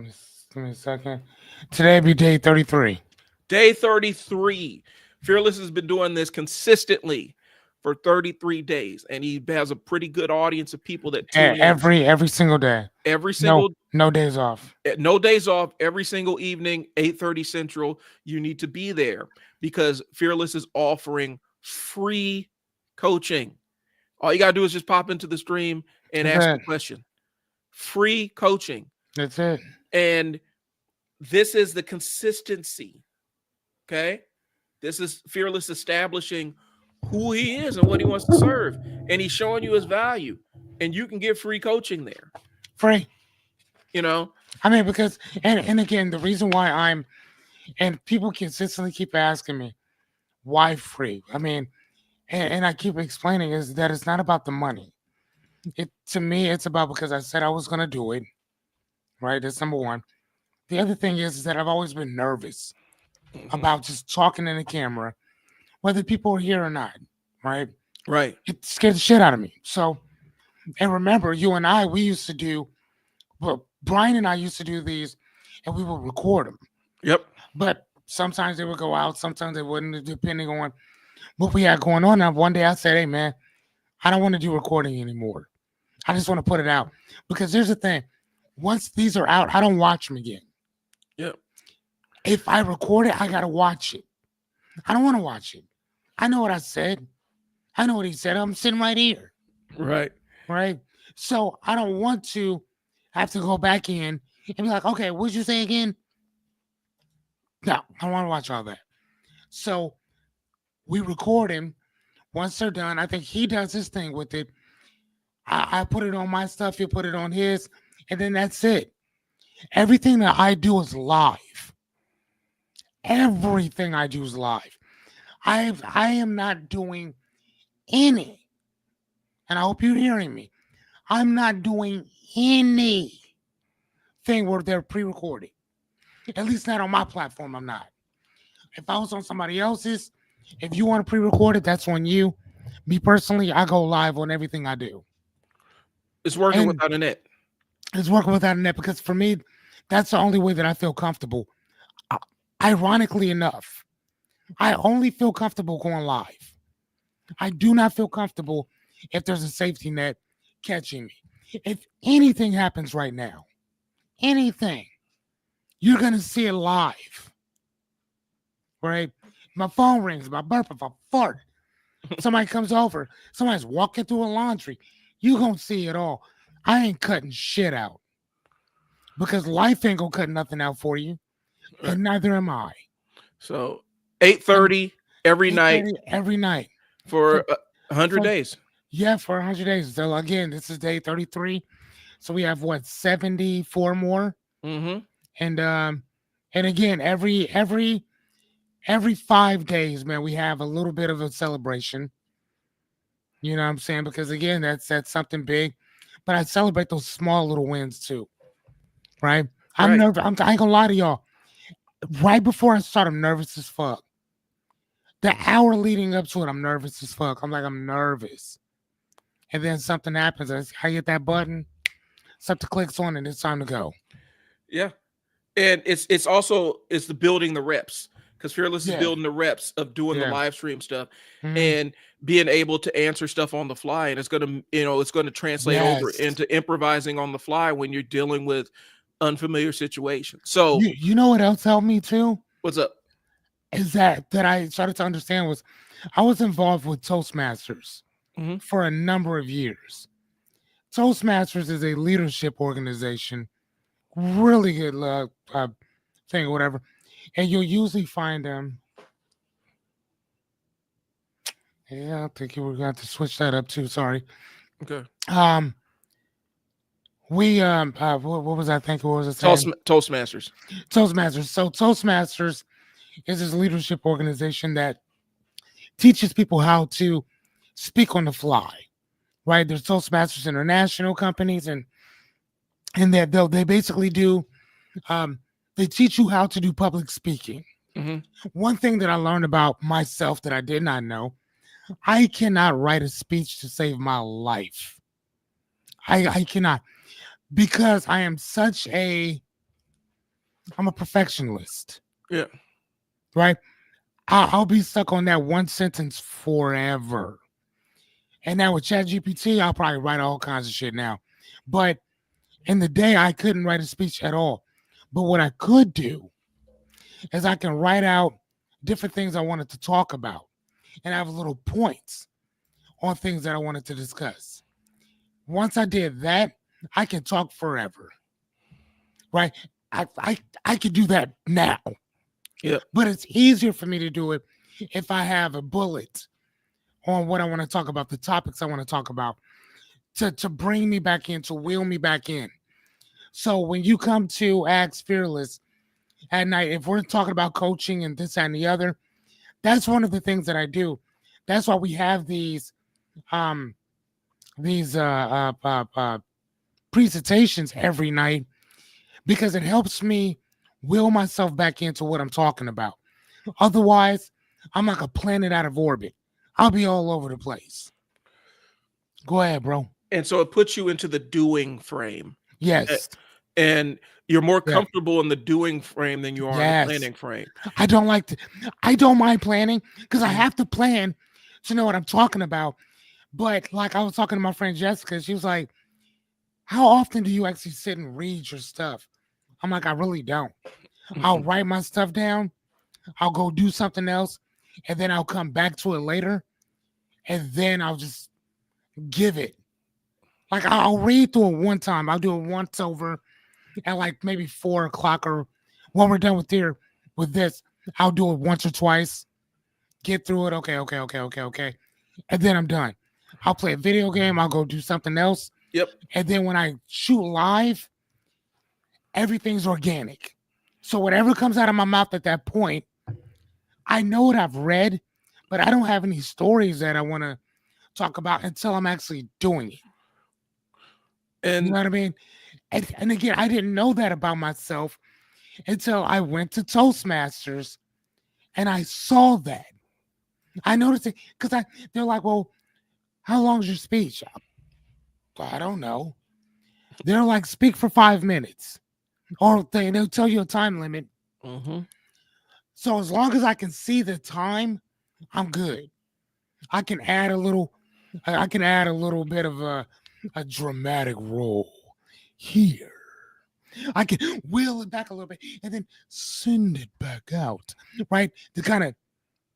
me a second. Today will be day 33. Day 33. Fearless has been doing this consistently for 33 days, and he has a pretty good audience of people that tune in Every single day. every single No days off. no days off, every single evening, 8:30 Central. You need to be there, because Fearless is offering free coaching. All you got to do is just pop into the stream and ask a question. Free coaching. That's it. And this is the consistency. Okay. This is Fearless establishing who he is and what he wants to serve. And he's showing you his value. And you can get free coaching there. Free. I mean, because, and again, the reason why and people consistently keep asking me, why free? I mean, and I keep explaining is that it's not about the money. To me, it's about, because I said I was going to do it. Right. That's number one. The other thing is that I've always been nervous about just talking in the camera, whether people are here or not. Right. Right. It scared the shit out of me. So, and remember, you and I, Brian and I used to do these, and we would record them. Yep. But sometimes they would go out, sometimes they wouldn't, depending on what we had going on. And one day I said, hey, man, I don't want to do recording anymore. I just want to put it out. Because here's the thing. Once these are out, I don't watch them again. Yep. If I record it, I got to watch it. I don't want to watch it. I know what I said. I know what he said. I'm sitting right here. Right. Right. So I don't want to have to go back in and be like, okay, what'd you say again? No, I don't want to watch all that. So we record him. Once they're done, I think he does his thing with it. I put it on my stuff, he'll put it on his, and then that's it. Everything that I do is live. Everything I do is live. I am not doing any, and I hope you're hearing me. I'm not doing anything where they're pre-recorded. At least not on my platform, I'm not. If I was on somebody else's, if you want to pre-record it, that's on you. Me personally, I go live on everything I do. It's working without a net. It's working without a net, because for me, that's the only way that I feel comfortable. Ironically enough, I only feel comfortable going live. I do not feel comfortable if there's a safety net catching me. If anything happens right now, anything, you're gonna see it live, right? My phone rings, my burp, if I fart, somebody comes over, somebody's walking through a laundry, you gonna see it all. I ain't cutting shit out because life ain't gonna cut nothing out for you, Right. and neither am I. So And 8:30 every night 8:30 every night for for 100 for days. yeah, for 100 days. So again, this is day 33. So we have what, 74 more? Mm-hmm. And and again, every 5 days, man, we have a little bit of a celebration. You know what I'm saying? Because again, that's something big. But I celebrate those small little wins too, right? I'm Right. nervous. I ain't gonna lie to y'all. Right before I start, I'm nervous as fuck. The hour leading up to it, I'm nervous as fuck. I'm nervous. And then something happens. I hit that button, something clicks on, and it's time to go. Yeah. And it's also it's the building the reps because Fearless is Yeah, building the reps of doing the yeah. live stream stuff Mhm. and being able to answer stuff on the fly, and it's gonna it's going to translate over Yes. into improvising on the fly when you're dealing with unfamiliar situations. So You know what else helped me too? what's up? Is that I started to understand was I was involved with Toastmasters Hmm. for a number of years. Toastmasters is a leadership organization, really good thing or whatever. And you'll usually find them. Yeah, I think you were going to switch that up too. Sorry. Okay. Um, we what was I thinking? What was I saying? Toastmasters. Toastmasters. So Toastmasters is this leadership organization that teaches people how to speak on the fly. Right? There's Toastmasters International companies, and that they basically do um, they teach you how to do public speaking. Hmm. One thing that I learned about myself that I did not know, I cannot write a speech to save my life. I cannot because I'm a perfectionist, Yeah. right? I'll be stuck on that one sentence forever. And now with ChatGPT, I'll probably write all kinds of shit now. But in the day, I couldn't write a speech at all. But what I could do is I can write out different things I wanted to talk about and have little points on things that I wanted to discuss. Once I did that, I can talk forever, right? I could do that now, Yeah. but it's easier for me to do it if I have a bullet on what I want to talk about, the topics I want to talk about, to bring me back in, to wheel me back in. So when you come to Ask Fearless at night, if we're talking about coaching and this and the other, that's one of the things that I do. That's why we have um these presentations every night because it helps me wheel myself back into what I'm talking about. Otherwise, I'm like a planet out of orbit. I'll be all over the place. Go ahead, bro. And so it puts you into the doing frame. A- Yes. And you're more Yeah. comfortable in the doing frame than you are in the Yes. planning frame. I don't like to, I don't mind planning because I Mhm. have to plan to know what I'm talking about. But like I was talking to my friend Jessica, she was like, how often do you actually sit and read your stuff? I'm like, I really don't. I'll Mhm. write my stuff down, I'll go do something else, and then I'll come back to it later, and then I'll just give it. Like I'll read through it one time. I'll do it once over at like maybe 4 o'clock, or when we're done with this, I'll do it once or twice. Get through it. Okay, okay, okay, okay, okay. And then I'm done. I'll play a video game. I'll go do something else. Yep. And then when I shoot live, everything's organic. So whatever comes out of my mouth at that point, I know what I've read, but I don't have any stories that I want to talk about until I'm actually doing it. You know And what I mean? And again, I didn't know that about myself until I went to Toastmasters and I saw that. I noticed it because they're like, well, how long's your speech? I don't know. They're like, speak for 5 minutes. Or they'll tell you a time limit. mhm. So as long as I can see the time, I'm good. I can add a little I can add a little bit of a dramatic role here. I can wheel it back a little bit and then send it back out, right? To kind of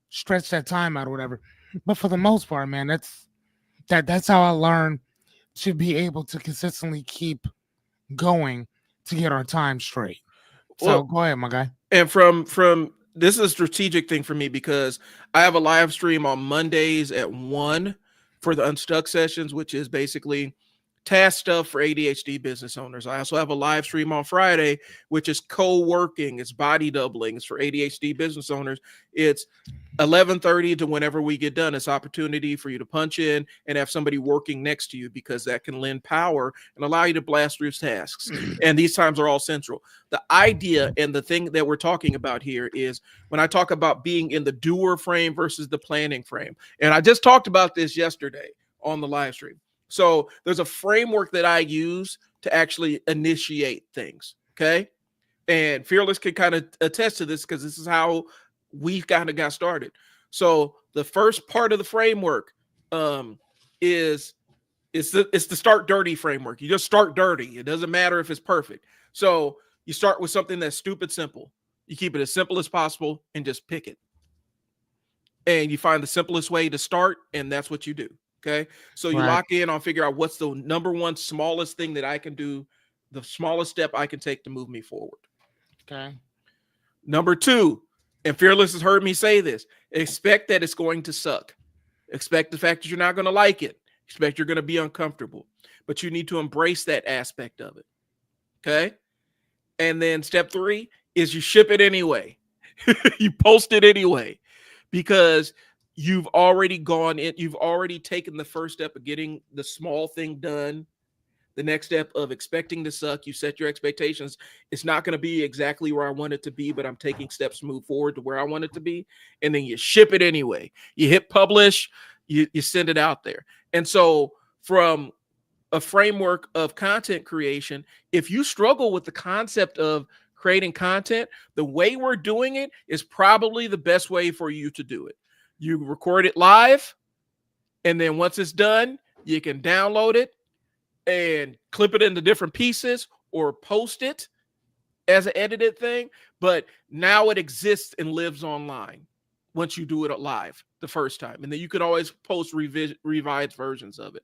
stretch that time out or whatever. But for the most part, man, that's how I learned to be able to consistently keep going to get our time straight. So Well, go ahead, my guy. and from this is a strategic thing for me because I have a live stream on Mondays at 1 for the Unstuck sessions, which is basically task stuff for ADHD business owners. I also have a live stream on Friday, which is co-working, it's body doubling, it's for ADHD business owners. It's 11:30 to whenever we get done. It's opportunity for you to punch in and have somebody working next to you because that can lend power and allow you to blast through tasks. And these times are all central. The idea and the thing that we're talking about here is when I talk about being in the doer frame versus the planning frame. And I just talked about this yesterday on the live stream. So there's a framework that I use to actually initiate things. Okay. And Fearless can kind of attest to this because this is how we kind of got started. So the first part of the framework is it's the start dirty framework. You just start dirty. It doesn't matter if it's perfect. So you start with something that's stupid simple. You keep it as simple as possible and just pick it. And you find the simplest way to start, and that's what you do. Okay. So you Right. lock in on figure out what's the number one smallest thing that I can do, the smallest step I can take to move me forward. Okay. Number two, and Fearless has heard me say this, expect that it's going to suck. Expect the fact that you're not going to like it. Expect you're going to be uncomfortable. But you need to embrace that aspect of it. Okay? And then step three is you ship it anyway. You post it anyway. Because you've already gone in, you've already taken the first step of getting the small thing done. The next step of expecting to suck, you set your expectations. It's not going to be exactly where I want it to be, but I'm taking steps to move forward to where I want it to be. And then you ship it anyway. You hit publish, you send it out there. And so from a framework of content creation, if you struggle with the concept of creating content, the way we're doing it is probably the best way for you to do it. You record it live, and then once it's done, you can download it and clip it into different pieces or post it as an edited thing. But now it exists and lives online once you do it live the first time. And then you could always post revised versions of it.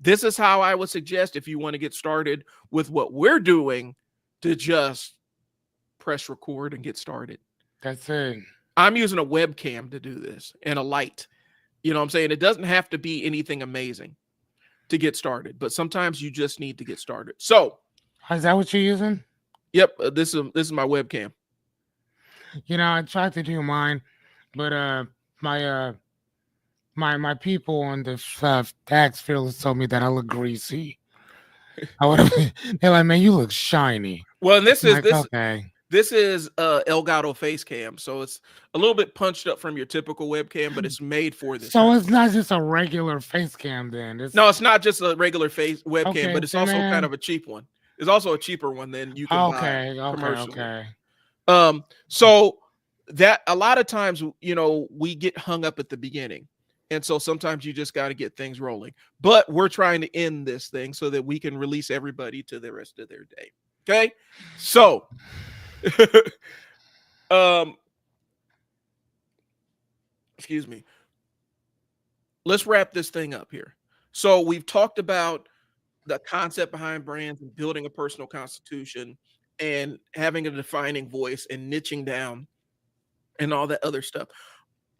This is how I would suggest if you want to get started with what we're doing to just press record and get started. That's it. I'm using a webcam to do this and a light. You know what I'm saying? It doesn't have to be anything amazing to get started, but sometimes you just need to get started. So, Is that what you're using? yep, this is my webcam. You know, I tried to do mine, but my my people on the tax Fearless told me that I look greasy. I would have. They're like, man, you look shiny. Well, and this I'm is like, this okay. this is Elgato face cam, so it's a little bit punched up from your typical webcam, but it's made for this. So it's not just a regular face cam, then. No, it's not just a regular face webcam, Okay, but it's then, also kind man. of a cheap one. It's also a cheaper one than you can buy commercially. Okay. So that a lot of times, we get hung up at the beginning. And so sometimes you just got to get things rolling. But we're trying to end this thing so that we can release everybody to the rest of their day. Okay? So excuse me. Let's wrap this thing up here. So we've talked about the concept behind brands and building a personal constitution and having a defining voice and niching down and all that other stuff.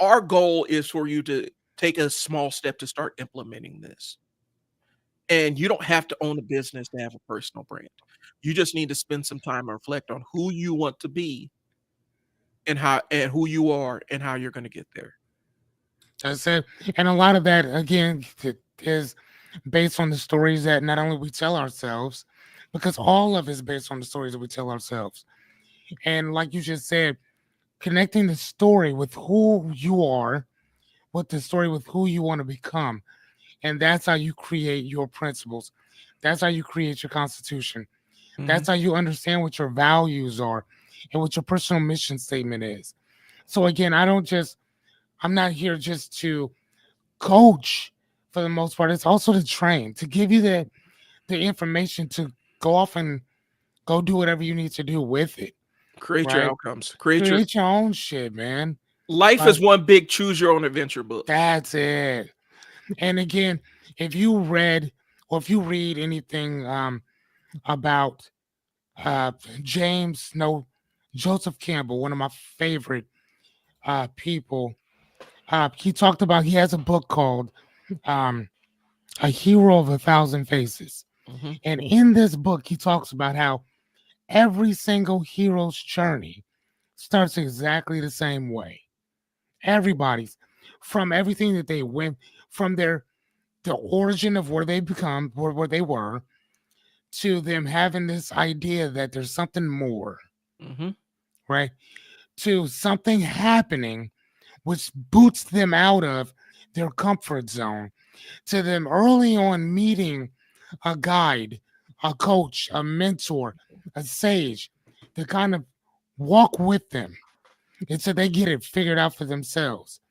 Our goal is for you to take a small step to start implementing this. And you don't have to own a business to have a personal brand. You just need to spend some time and reflect on who you want to be and who you are and how you're going to get there. That's it. And a lot of that, again, is based on the stories that not only we tell ourselves, because all of it is based on the stories that we tell ourselves. And like you just said, connecting the story with who you are, with the story with who you want to become. And that's how you create your principles. That's how you create your constitution. That's how you understand what your values are and what your personal mission statement is. So again, I'm not here just to coach for the most part. It's also to train, to give you the information to go off and go do whatever you need to do with it, Create your right? outcomes. Create your Create your own shit, man. life Like is one big choose your own adventure book. that's it. And again, if you read or if you read anything about uh James, no, Joseph Campbell, one of my favorite people, he talked about he has a book called um A Hero of a Thousand Faces. Mm-hmm. And in this book, he talks about how every single hero's journey starts exactly the same way. Everybody's, from everything that they went, from the origin of where they become, where they were, to them having this idea that there's something more, Mm-hmm. right? To something happening which boots them out of their comfort zone, to them early on meeting a guide, a coach, a mentor, a sage to kind of walk with them until they get it figured out for themselves.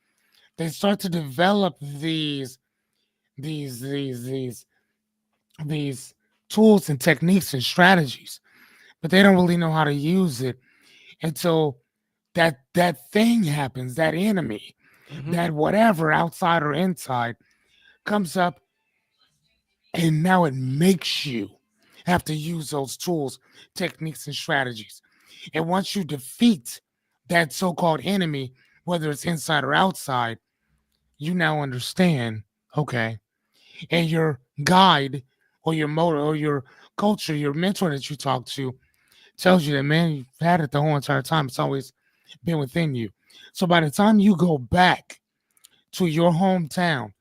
They start to develop these these these these tools and techniques and strategies, but they don't really know how to use it until that thing happens, that enemy, Mm-hmm. that whatever outside or inside comes up, and now it makes you have to use those tools, techniques, and strategies. And once you defeat that so-called enemy, whether it's inside or outside, you now understand, okay, and your guide or your motor or your coach or your mentor that you talk to tells you that, man, you've had it the whole entire time. It's always been within you. So by the time you go back to your hometown,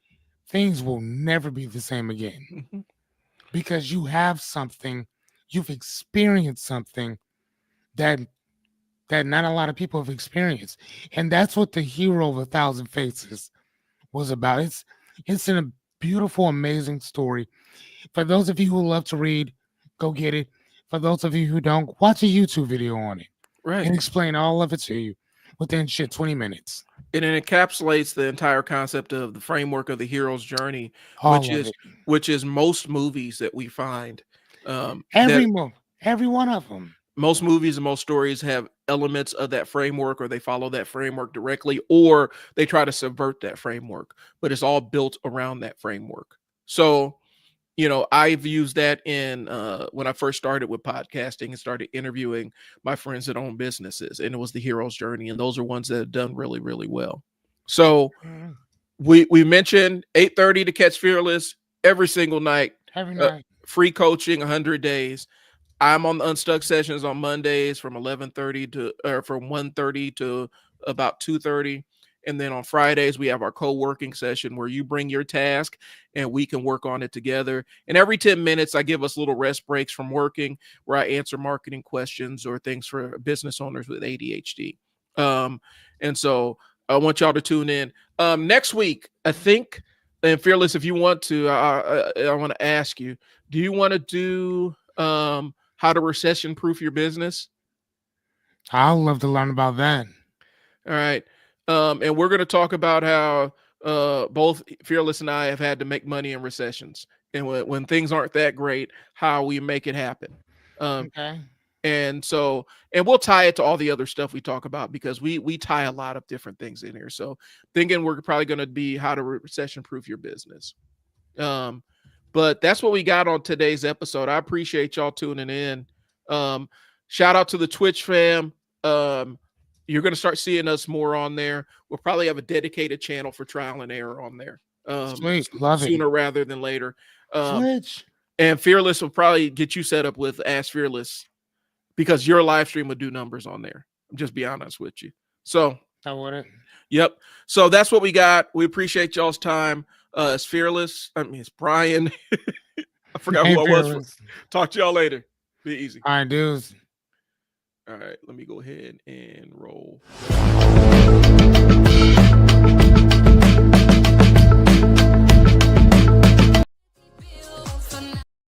things will never be the same again Mm-hmm. because you have something, you've experienced something that not a lot of people have experienced. And that's what the Hero of a Thousand Faces was about. It's a beautiful, amazing story. For those of you who love to read, go get it. For those of you who don't, watch a YouTube video on it Right. and explain all of it to you within 20 minutes. And it encapsulates the entire concept of the framework of the hero's journey, which All of is it. most movies that we find, that Every move, every one of them. most movies and most stories have elements of that framework, or they follow that framework directly, or they try to subvert that framework, but it's all built around that framework. So, I've used that in when I first started with podcasting and started interviewing my friends that own businesses, and it was the hero's journey, and those are ones that have done really, really well. So Mhm. we mentioned 8:30 to catch Fearless every single night, Every uh, night. free coaching, 100 days. I'm on the Unstuck sessions on Mondays from 11:30 to or from 1:30 to about 2:30. And then on Fridays, we have our co-working session where you bring your task and we can work on it together. And every 10 minutes, I give us little rest breaks from working where I answer marketing questions or things for business owners with ADHD. And so I want y'all to tune in. Next week, I think, and Fearless, if you want to, I want to ask you, do you want to do how to recession proof your business? I'd love to learn about that. All right. And we're going to talk about how both Fearless and I have had to make money in recessions. And when things aren't that great, how we make it happen. Um, Okay. and we'll tie it to all the other stuff we talk about because we tie a lot of different things in here. So thinking we're probably going to be how to recession proof your business. But that's what we got on today's episode. I appreciate y'all tuning in. Shout out to the Twitch fam. You're going to start seeing us more on there. We'll probably have a dedicated channel for trial and error on there. Sweet. Love it. Sooner rather than later. Switch. And Fearless will probably get you set up with Ask Fearless because your live stream will do numbers on there. I'm just be honest with you. So, I wouldn't. yep. So that's what we got. We appreciate y'all's time. It's Fearless. It's Brian. I forgot who I was. Talk to y'all later. Be easy. All right, dudes. All right. Let me go ahead and roll.